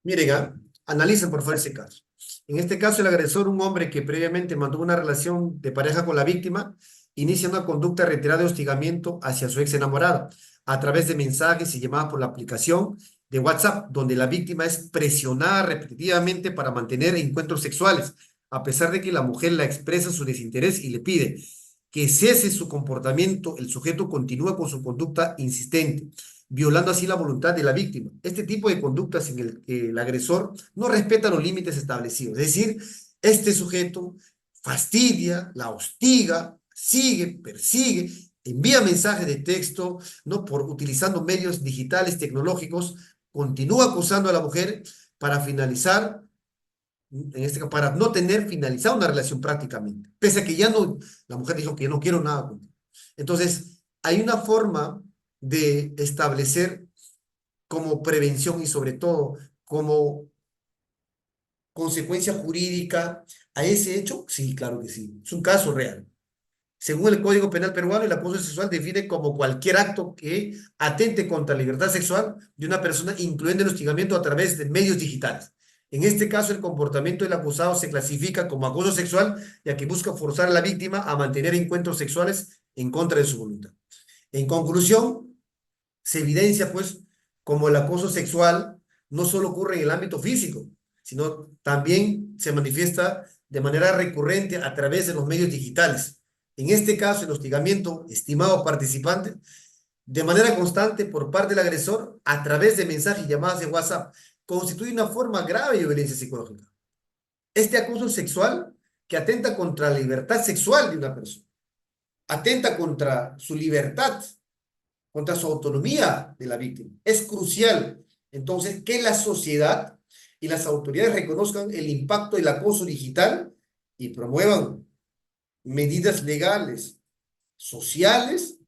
Miren, analicen por favor ese caso. En este caso, el agresor, un hombre que previamente mantuvo una relación de pareja con la víctima, inicia una conducta reiterada de hostigamiento hacia su ex enamorada a través de mensajes y llamadas por la aplicación de WhatsApp, donde la víctima es presionada repetitivamente para mantener encuentros sexuales, a pesar de que la mujer la expresa su desinterés y le pide que cese su comportamiento. El sujeto continúa con su conducta insistente, violando así la voluntad de la víctima. Este tipo de conductas en el que el agresor no respeta los límites establecidos. Es decir, este sujeto fastidia, la hostiga, sigue, persigue, envía mensajes de texto, ¿no? Por utilizando medios digitales, tecnológicos, continúa acusando a la mujer para finalizar, en este caso, para no tener finalizada una relación prácticamente, pese a que ya no, la mujer dijo que no quiero nada contigo. Entonces, hay una forma de establecer como prevención y sobre todo como consecuencia jurídica a ese hecho. Sí, claro que sí, es un caso real. Según el Código Penal peruano, el acoso sexual define como cualquier acto que atente contra la libertad sexual de una persona, incluyendo el hostigamiento a través de medios digitales. En este caso, el comportamiento del acusado se clasifica como acoso sexual, ya que busca forzar a la víctima a mantener encuentros sexuales en contra de su voluntad. En conclusión, se evidencia, pues, como el acoso sexual no solo ocurre en el ámbito físico, sino también se manifiesta de manera recurrente a través de los medios digitales. En este caso, el hostigamiento, estimado participante, de manera constante por parte del agresor a través de mensajes y llamadas de WhatsApp, constituye una forma grave de violencia psicológica. Este acoso sexual que atenta contra la libertad sexual de una persona, atenta contra su libertad, contra su autonomía de la víctima. Es crucial, entonces, que la sociedad y las autoridades reconozcan el impacto del acoso digital y promuevan medidas legales, sociales,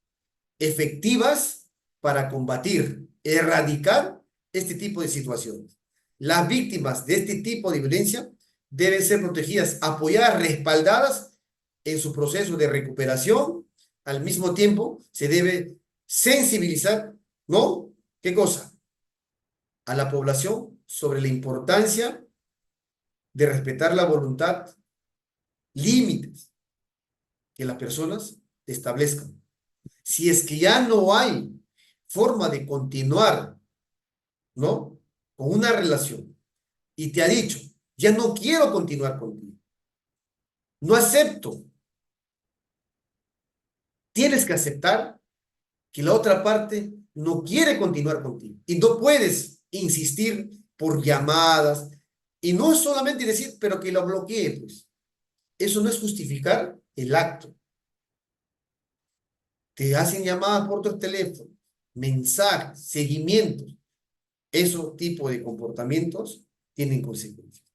efectivas para combatir, erradicar este tipo de situaciones. Las víctimas de este tipo de violencia deben ser protegidas, apoyadas, respaldadas en su proceso de recuperación. Al mismo tiempo, se debe sensibilizar, ¿no? ¿Qué cosa? A la población sobre la importancia de respetar la voluntad, límites que las personas establezcan. Si es que ya no hay forma de continuar, ¿no? Con una relación y te ha dicho, ya no quiero continuar contigo, no acepto, tienes que aceptar que la otra parte no quiere continuar contigo y no puedes insistir por llamadas y no solamente decir, pero que lo bloquee, pues. Eso no es justificar el acto. Te hacen llamadas por tu teléfono, mensajes, seguimientos, esos tipos de comportamientos tienen consecuencias.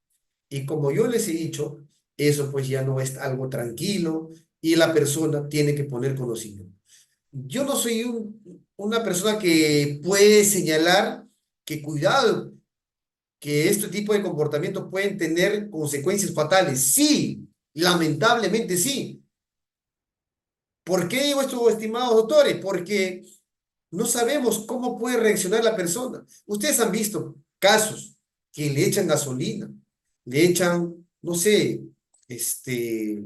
Y como yo les he dicho, eso pues ya no es algo tranquilo y la persona tiene que poner conocimiento. Yo no soy una persona que puede señalar que cuidado, que este tipo de comportamientos pueden tener consecuencias fatales. Sí, lamentablemente sí. ¿Por qué digo esto, estimados doctores? Porque no sabemos cómo puede reaccionar la persona. Ustedes han visto casos que le echan gasolina, le echan, no sé, este,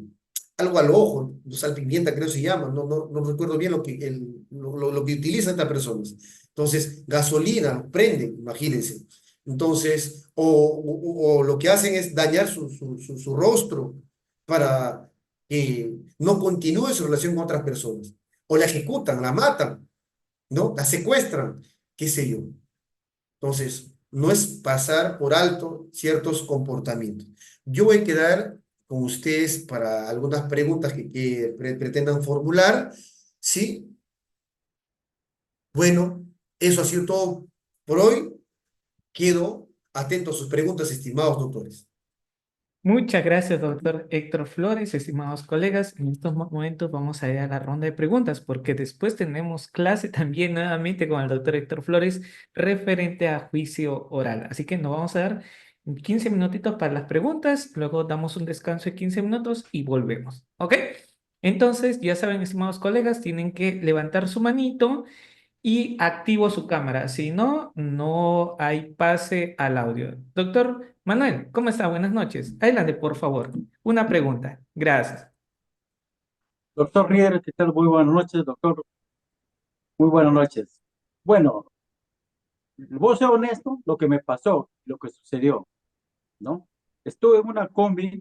algo al ojo, salpimienta creo se llama, no recuerdo bien lo que utilizan estas personas. Entonces, gasolina, lo prenden, imagínense. Entonces, o lo que hacen es dañar su rostro para que no continúe su relación con otras personas. O la ejecutan, la matan, ¿no? La secuestran, qué sé yo. Entonces, no es pasar por alto ciertos comportamientos. Yo voy a quedar con ustedes para algunas preguntas que pretendan formular, ¿sí? Bueno, eso ha sido todo por hoy. Quedo atento a sus preguntas, estimados doctores. Muchas gracias, doctor Héctor Flores, estimados colegas. En estos momentos vamos a ir a la ronda de preguntas porque después tenemos clase también nuevamente con el doctor Héctor Flores referente a juicio oral. Así que nos vamos a dar 15 minutitos para las preguntas, luego damos un descanso de 15 minutos y volvemos. ¿Ok? Entonces, ya saben, estimados colegas, tienen que levantar su manito y activo su cámara. Si no, no hay pase al audio. Doctor Manuel, ¿cómo está? Buenas noches. Adelante, por favor. Una pregunta. Gracias. Doctor Riera, ¿qué tal? Muy buenas noches, doctor. Muy buenas noches. Bueno, voy a ser honesto, lo que me pasó, lo que sucedió, ¿no? Estuve en una combi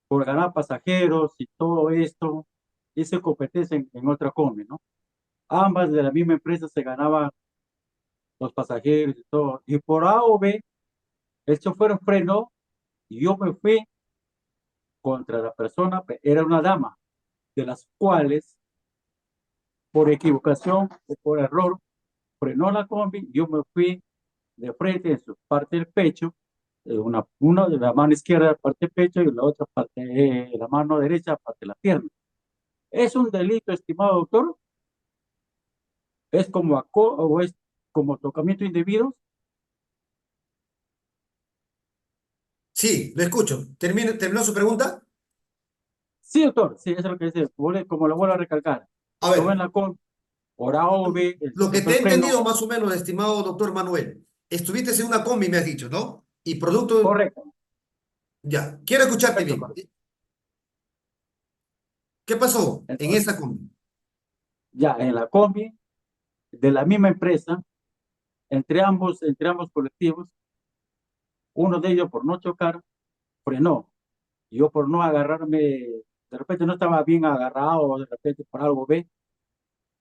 por ganar pasajeros y todo esto, hice competencia en otra combi, ¿no? Ambas de la misma empresa se ganaban los pasajeros y todo. Y por A o B, el chofer frenó y yo me fui contra la persona, era una dama, de las cuales, por equivocación o por error, frenó la combi, yo me fui de frente en su parte del pecho, una de la mano izquierda parte del pecho y la otra parte, la mano derecha parte de la pierna. ¿Es un delito, estimado doctor? ¿Es como o es como tocamiento indebido? Sí, lo escucho. ¿Terminó su pregunta? Sí, doctor, sí, eso es lo que dice, como lo vuelvo a recalcar. A Estuve ver, en la con, por A o B, el lo que te chofer he freno, entendido más o menos, estimado doctor Manuel, estuviste en una combi, me has dicho, ¿no? Y producto, correcto, ya, quiero escucharte correcto, bien. correcto. ¿Qué pasó en Entonces, esa combi? ya en la combi de la misma empresa, entre ambos colectivos, uno de ellos por no chocar, frenó. Yo por no agarrarme, de repente no estaba bien agarrado, de repente por algo ve,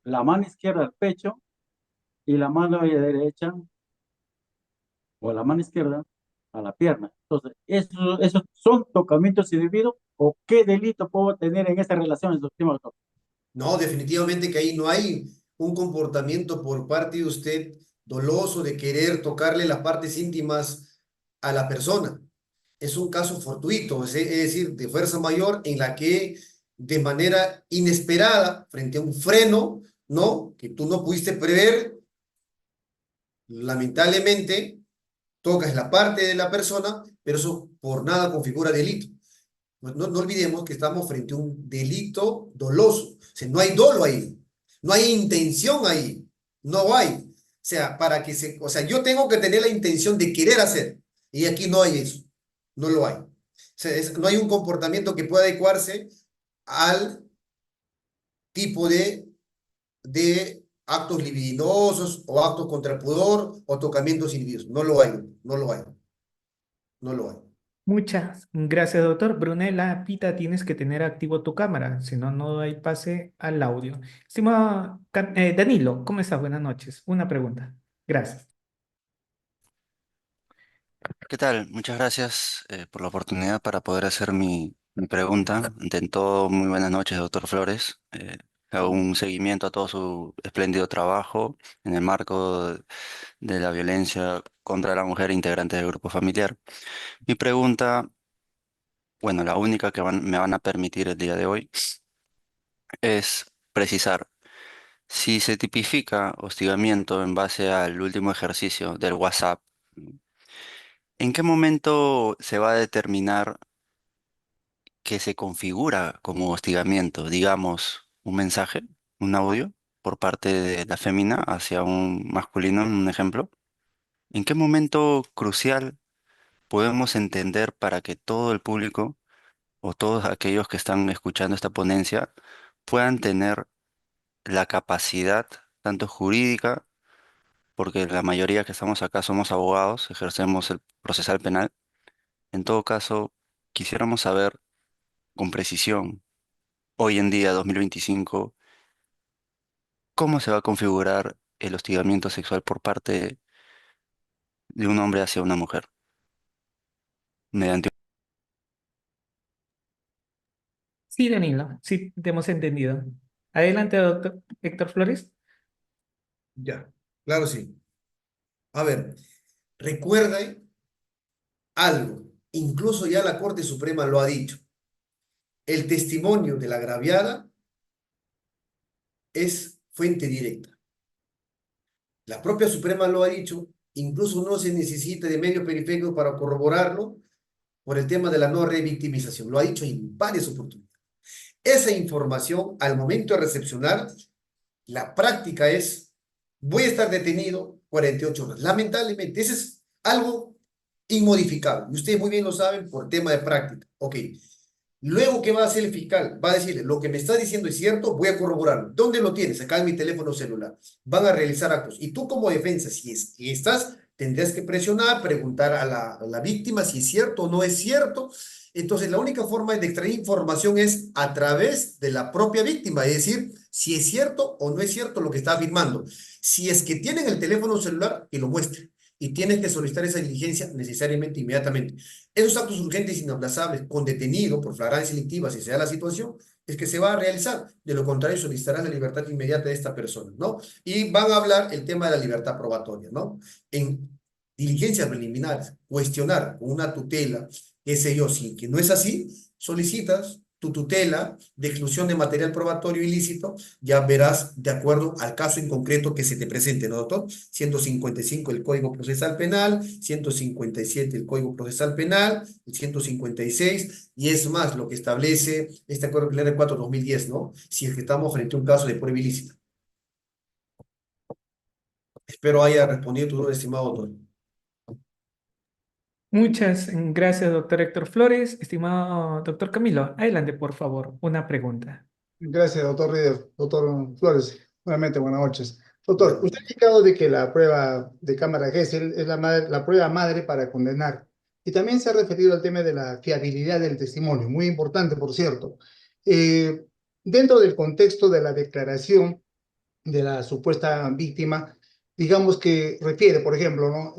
la mano izquierda al pecho y la mano derecha o la mano izquierda a la pierna. Entonces, ¿esos son tocamientos indebidos o qué delito puedo tener en esa relación, estimado doctor? No, definitivamente que ahí no hay un comportamiento por parte de usted doloso de querer tocarle las partes íntimas a la persona. Es un caso fortuito, es decir, de fuerza mayor en la que de manera inesperada, frente a un freno, ¿no? Que tú no pudiste prever, lamentablemente tocas la parte de la persona, pero eso por nada configura delito. No olvidemos que estamos frente a un delito doloso. O sea, no hay dolo ahí, no hay intención ahí, no hay. O sea, o sea, yo tengo que tener la intención de querer hacer, y aquí no hay eso, no lo hay. O sea, no hay un comportamiento que pueda adecuarse al tipo de actos libidinosos o actos contra el pudor o tocamientos inhibidos. No lo hay, no lo hay, no lo hay. Muchas gracias, doctor. Brunella Pita, tienes que tener activo tu cámara, si no, no hay pase al audio. Estimado Danilo, ¿cómo estás? Buenas noches. Una pregunta. Gracias. ¿Qué tal? Muchas gracias por la oportunidad para poder hacer mi pregunta. Ante todo, muy buenas noches, doctor Flores. hago un seguimiento a todo su espléndido trabajo en el marco de la violencia contra la mujer integrante del grupo familiar. Mi pregunta, bueno, la única que me van a permitir el día de hoy es precisar si se tipifica hostigamiento en base al último ejercicio del WhatsApp. ¿En qué momento se va a determinar que se configura como hostigamiento? Digamos, un mensaje, un audio por parte de la fémina hacia un masculino, en un ejemplo. ¿En qué momento crucial podemos entender para que todo el público o todos aquellos que están escuchando esta ponencia puedan tener la capacidad, tanto jurídica, porque la mayoría que estamos acá somos abogados, ejercemos el procesal penal? En todo caso, quisiéramos saber con precisión, hoy en día, 2025, cómo se va a configurar el hostigamiento sexual por parte de un hombre hacia una mujer. Mediante... Sí, Danilo, sí, te hemos entendido. Adelante, doctor Héctor Flores. Ya, claro, sí. A ver, recuerde algo, incluso ya la Corte Suprema lo ha dicho. El testimonio de la agraviada es fuente directa. La propia Suprema lo ha dicho, incluso no se necesita de medios periféricos para corroborarlo por el tema de la no revictimización. Lo ha dicho en varias oportunidades. Esa información, al momento de recepcionar, la práctica es, voy a estar detenido 48 horas. Lamentablemente, ese es algo inmodificable. Y ustedes muy bien lo saben por tema de práctica. Ok. Luego, ¿qué va a hacer el fiscal? Va a decir, lo que me está diciendo es cierto, voy a corroborarlo. ¿Dónde lo tienes? Acá en mi teléfono celular. Van a realizar actos. Y tú como defensa, si es que estás, tendrías que presionar, preguntar a la víctima si es cierto o no es cierto. Entonces, la única forma de extraer información es a través de la propia víctima, es decir, si es cierto o no es cierto lo que está afirmando. Si es que tienen el teléfono celular, que lo muestre. Y tienes que solicitar esa diligencia necesariamente, inmediatamente. Esos actos urgentes e inaplazables con detenido por flagrancia delictiva, si se da la situación, es que se va a realizar. De lo contrario, solicitarán la libertad inmediata de esta persona, ¿no? Y van a hablar el tema de la libertad probatoria, ¿no? En diligencias preliminares, cuestionar con una tutela, qué sé yo, si que no es así, solicitas tu tutela de exclusión de material probatorio ilícito, ya verás de acuerdo al caso en concreto que se te presente, ¿no, doctor? 155 el Código Procesal Penal, 157 el Código Procesal Penal, el 156, y es más lo que establece este Acuerdo Plenario 4/2010, ¿no? Si es que estamos frente a un caso de prueba ilícita. Espero haya respondido tu duda, estimado doctor. Muchas gracias, doctor Héctor Flores. Estimado doctor Camilo, adelante, por favor, una pregunta. Gracias, doctor Rieder. Doctor Flores, nuevamente buenas noches. Doctor, Bueno, usted ha indicado de que la prueba de cámara Gesell es la prueba madre para condenar. Y también se ha referido al tema de la fiabilidad del testimonio, muy importante, por cierto. Eh, Dentro del contexto de la declaración de la supuesta víctima, digamos que refiere, por ejemplo, ¿no?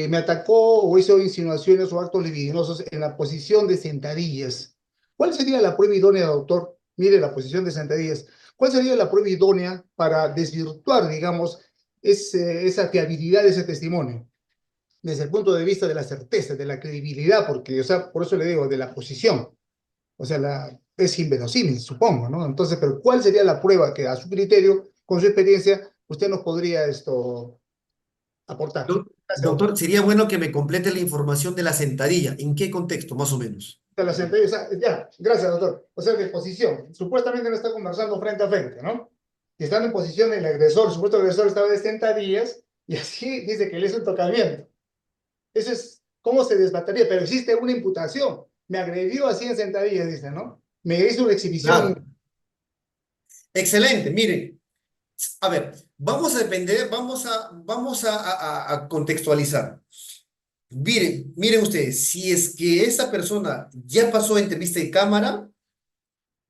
Me atacó o hizo insinuaciones o actos libidinosos en la posición de sentadillas. ¿Cuál sería la prueba idónea, doctor? Mire la posición de sentadillas. ¿Cuál sería la prueba idónea para desvirtuar, digamos, esa fiabilidad de ese testimonio? Desde el punto de vista de la certeza, de la credibilidad, porque, o sea, por eso le digo, de la posición. O sea, es inverosímil, supongo, ¿no? Entonces, pero ¿cuál sería la prueba que a su criterio, con su experiencia, usted nos podría aportar? Gracias, doctor. doctor, sería bueno que me complete la información de la sentadilla. ¿En qué contexto, más o menos? La sentadilla, o sea, ya, gracias, doctor. O sea, de posición. Supuestamente no está conversando frente a frente, ¿no? Y estando en posición, el agresor, el supuesto agresor estaba de sentadillas y así dice que le hizo un tocamiento. Eso es, ¿cómo se desbataría? Pero existe una imputación. Me agredió así en sentadillas, dice, ¿no? Me hizo una exhibición. Claro. Excelente, miren. A ver, vamos a depender, vamos a contextualizar. Miren ustedes, si es que esa persona ya pasó entrevista de cámara,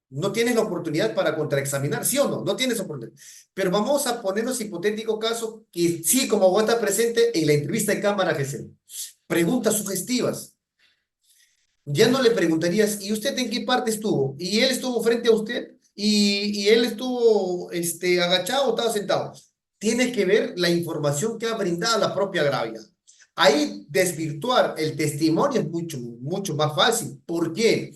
no tienes la oportunidad para contraexaminar, ¿sí o no? No tienes oportunidad. Pero vamos a ponernos hipotético caso que sí, como abogado está presente en la entrevista de cámara que se preguntas sugestivas. Ya no le preguntarías, ¿y usted en qué parte estuvo? ¿Y él estuvo frente a usted? y él estuvo agachado o estaba sentado. Tienes que ver la información que ha brindado la propia agraviada. Ahí desvirtuar el testimonio es mucho, mucho más fácil. ¿Por qué?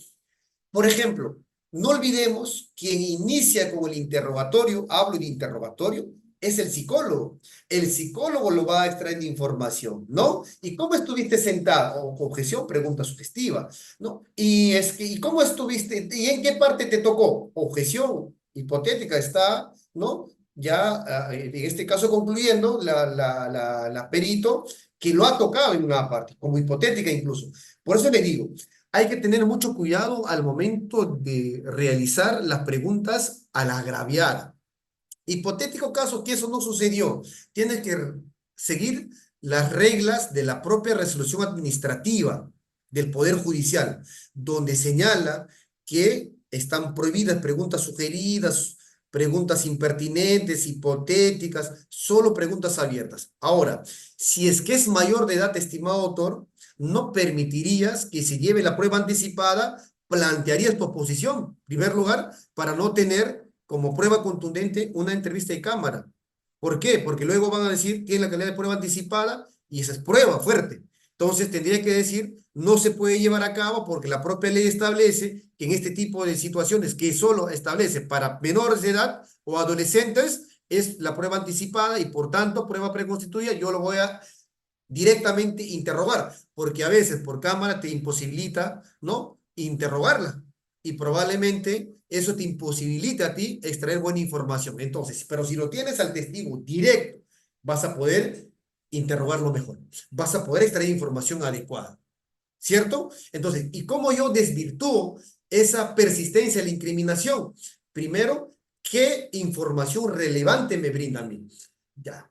Por ejemplo, no olvidemos quien inicia con el interrogatorio, hablo de interrogatorio, es el psicólogo. El psicólogo lo va a extraer de información, ¿no? ¿Y cómo estuviste sentado? O objeción, pregunta sugestiva, ¿no? ¿Y cómo estuviste? ¿Y en qué parte te tocó? Objeción hipotética está, ¿no? Ya, en este caso concluyendo, la perito que lo ha tocado en una parte, como hipotética incluso. Por eso le digo, hay que tener mucho cuidado al momento de realizar las preguntas a la agraviada. Hipotético caso que eso no sucedió, tiene que seguir las reglas de la propia resolución administrativa del Poder Judicial, donde señala que están prohibidas preguntas sugeridas, preguntas impertinentes, hipotéticas, solo preguntas abiertas. Ahora, si es que es mayor de edad, estimado autor, no permitirías que se lleve la prueba anticipada, plantearías tu oposición, en primer lugar, para no tener como prueba contundente una entrevista de cámara. ¿Por qué? Porque luego van a decir, tiene la calidad de prueba anticipada y esa es prueba fuerte. Entonces tendría que decir, no se puede llevar a cabo porque la propia ley establece que en este tipo de situaciones que solo establece para menores de edad o adolescentes es la prueba anticipada y por tanto prueba preconstituida, yo lo voy a directamente interrogar, porque a veces por cámara te imposibilita, ¿no? Interrogarla y probablemente eso te imposibilita a ti extraer buena información. Entonces, pero si lo tienes al testigo directo, vas a poder interrogarlo mejor, vas a poder extraer información adecuada, ¿cierto? Entonces, ¿y cómo yo desvirtúo esa persistencia de la incriminación? Primero, ¿qué información relevante me brinda a mí? Ya,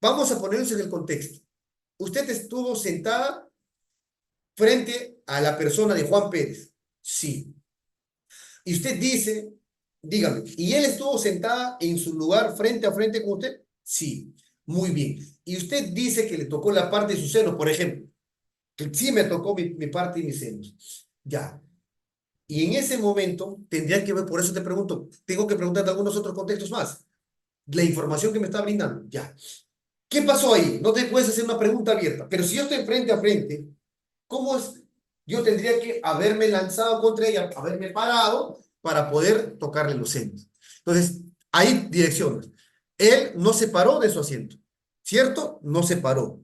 vamos a ponernos en el contexto. Usted estuvo sentada frente a la persona de Juan Pérez. Sí. Y usted dice, dígame, ¿y él estuvo sentada en su lugar frente a frente con usted? Sí. Muy bien. Y usted dice que le tocó la parte de su seno, por ejemplo. Que sí me tocó mi parte de mis senos. Ya. Y en ese momento tendría que ver, por eso te pregunto, tengo que preguntarte algunos otros contextos más. La información que me está brindando. Ya. ¿Qué pasó ahí? No te puedes hacer una pregunta abierta, pero si yo estoy frente a frente, ¿cómo es? Yo tendría que haberme lanzado contra ella, haberme parado para poder tocarle los senos. Entonces, hay direcciones. Él no se paró de su asiento, ¿cierto? No se paró,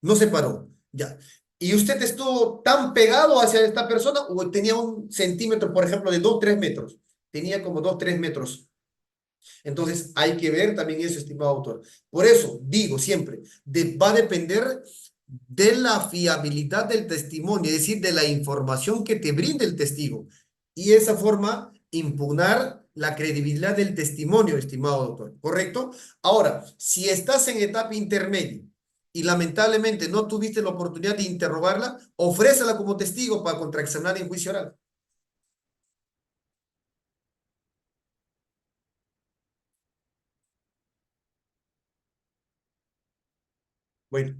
no se paró, ya. ¿Y usted estuvo tan pegado hacia esta persona o tenía un centímetro, por ejemplo, de 2, 3 metros? Tenía como 2, 3 metros. Entonces, hay que ver también eso, estimado autor. Por eso, digo siempre, va a depender de la fiabilidad del testimonio, es decir, de la información que te brinde el testigo. Y esa forma, impugnar la credibilidad del testimonio, estimado doctor. ¿Correcto? Ahora, si estás en etapa intermedia y lamentablemente no tuviste la oportunidad de interrogarla, ofrécela como testigo para contraexaminar en juicio oral. Bueno.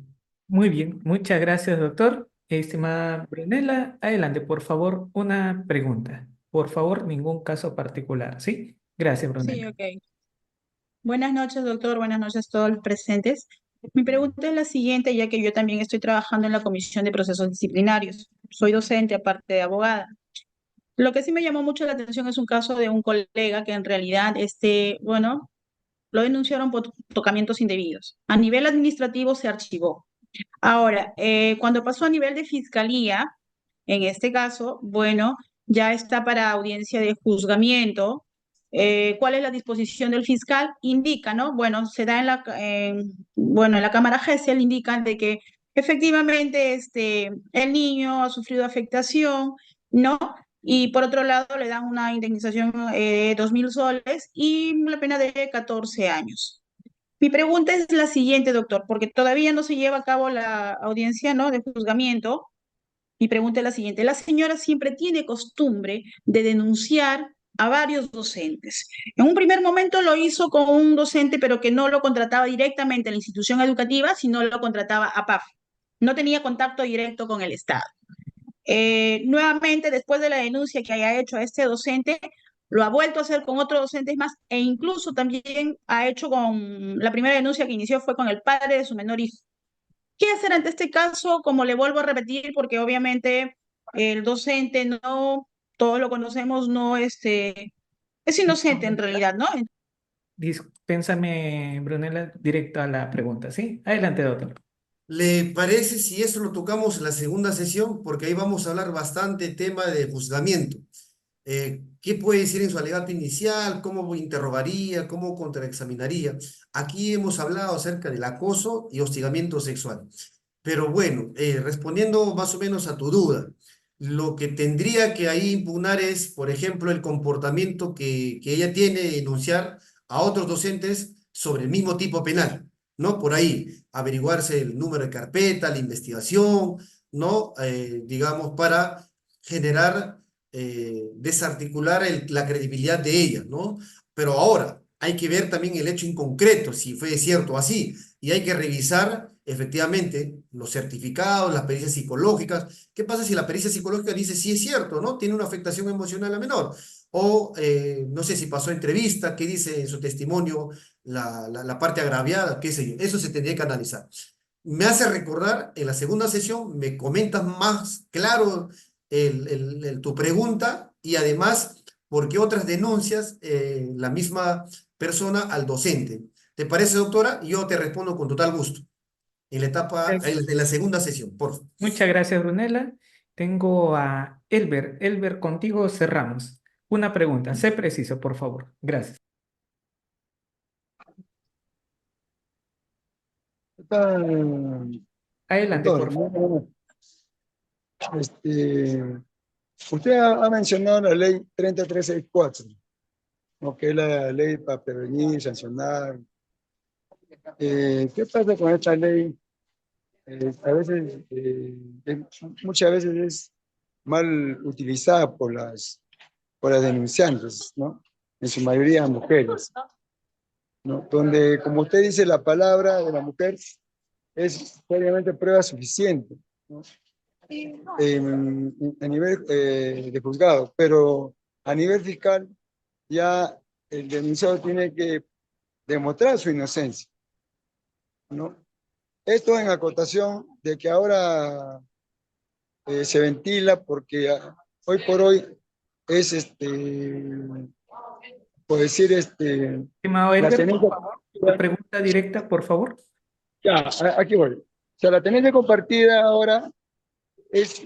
Muy bien, muchas gracias, doctor. Estimada Brunella, adelante, por favor, una pregunta. Por favor, ningún caso particular, ¿sí? Gracias, Sí, Brunella. ok. Buenas noches, doctor. Buenas noches a todos los presentes. Mi pregunta es la siguiente, ya que yo también estoy trabajando en la Comisión de Procesos Disciplinarios. Soy docente, aparte de abogada. Lo que sí me llamó mucho la atención es un caso de un colega que en realidad, bueno, lo denunciaron por tocamientos indebidos. A nivel administrativo se archivó. Ahora, cuando pasó a nivel de fiscalía, en este caso, bueno, ya está para audiencia de juzgamiento. ¿Cuál es la disposición del fiscal? Indica, ¿no? Bueno, se da bueno, en la Cámara GESEL indican de que efectivamente el niño ha sufrido afectación, ¿no? Y por otro lado le dan una indemnización de 2.000 soles y la pena de 14 años. Mi pregunta es la siguiente, doctor, porque todavía no se lleva a cabo la audiencia, ¿no?, de juzgamiento. Mi pregunta es la siguiente. La señora siempre tiene costumbre de denunciar a varios docentes. En un primer momento lo hizo con un docente, pero que no lo contrataba directamente a la institución educativa, sino lo contrataba a PAF. No tenía contacto directo con el Estado. Nuevamente, después de la denuncia que haya hecho a este docente, lo ha vuelto a hacer con otros docentes más e incluso también ha hecho con la primera denuncia que inició fue con el padre de su menor hijo. ¿Qué hacer ante este caso? Como le vuelvo a repetir, porque obviamente el docente no, todos lo conocemos, no es inocente en realidad, ¿no? Dispénsame, Brunella, directo a la pregunta, ¿sí? Adelante, doctor. ¿Le parece si eso lo tocamos en la segunda sesión? Porque ahí vamos a hablar bastante tema de juzgamiento. ¿Qué puede decir en su alegato inicial? ¿Cómo interrogaría? ¿Cómo contraexaminaría? Aquí hemos hablado acerca del acoso y hostigamiento sexual. Pero bueno, respondiendo más o menos a tu duda, lo que tendría que ahí impugnar es, por ejemplo, el comportamiento que ella tiene de denunciar a otros docentes sobre el mismo tipo penal, ¿no? Por ahí, averiguarse el número de carpeta, la investigación, ¿no? Digamos, para generar, desarticular la credibilidad de ella, ¿no? Pero ahora, hay que ver también el hecho en concreto, si fue cierto así, y hay que revisar efectivamente los certificados, las pericias psicológicas. ¿Qué pasa si la pericia psicológica dice sí es cierto, ¿no? Tiene una afectación emocional a menor? O no sé si pasó entrevista, qué dice en su testimonio la parte agraviada, qué sé yo. Eso se tendría que analizar. Me hace recordar, en la segunda sesión, me comentas más claro tu pregunta y además por qué otras denuncias la misma persona al docente. ¿Te parece, doctora? Yo te respondo con total gusto en la etapa, en la segunda sesión, por favor. Muchas gracias, Brunella. Tengo a Elber. Elber, contigo cerramos. Una pregunta, sé preciso, por favor. Gracias. ¿Qué tal, Adelante, doctor? por favor. Este, usted ha mencionado la ley 3364, ¿no? Que es la ley para prevenir, sancionar. ¿Qué pasa con esta ley? A veces, muchas veces es mal utilizada por las denunciantes, ¿no? En su mayoría mujeres, ¿no? Donde, como usted dice, la palabra de la mujer es obviamente prueba suficiente, ¿no? A nivel de juzgado, pero a nivel fiscal ya el denunciado tiene que demostrar su inocencia, ¿no? Esto en acotación de que ahora se ventila porque hoy por hoy es, por decir, Estimado la Elber, por tenencia, favor, la pregunta directa, por favor. ya, aquí voy. O sea, la tenencia compartida ahora es,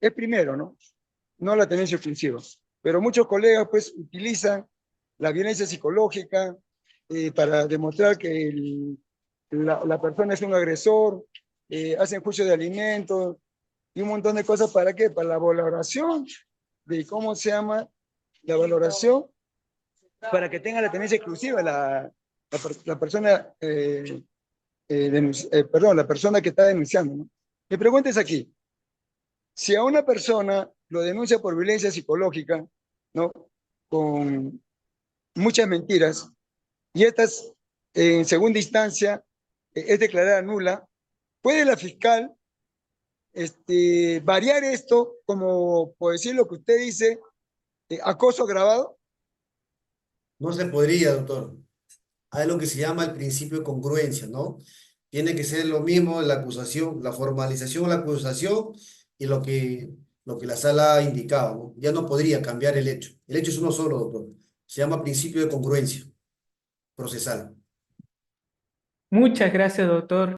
es primero, ¿no? No la tenencia exclusiva. Pero muchos colegas, pues, utilizan la violencia psicológica para demostrar que la persona es un agresor, hacen juicio de alimentos y un montón de cosas. ¿Para qué? Para la valoración de cómo se llama la valoración, para que tenga la tenencia exclusiva la persona, perdón, la persona que está denunciando, ¿no? Mi pregunta es aquí. Si a una persona lo denuncia por violencia psicológica, ¿no? Con muchas mentiras, y estas en segunda instancia es declarada nula, ¿puede la fiscal variar esto como, por decir lo que usted dice, acoso agravado? No se podría, doctor. Hay lo que se llama el principio de congruencia, ¿no? Tiene que ser lo mismo la acusación, la formalización de la acusación y lo que la sala ha indicado, ¿no? Ya no podría cambiar el hecho. El hecho es uno solo, doctor. Se llama principio de congruencia procesal. Muchas gracias, doctor.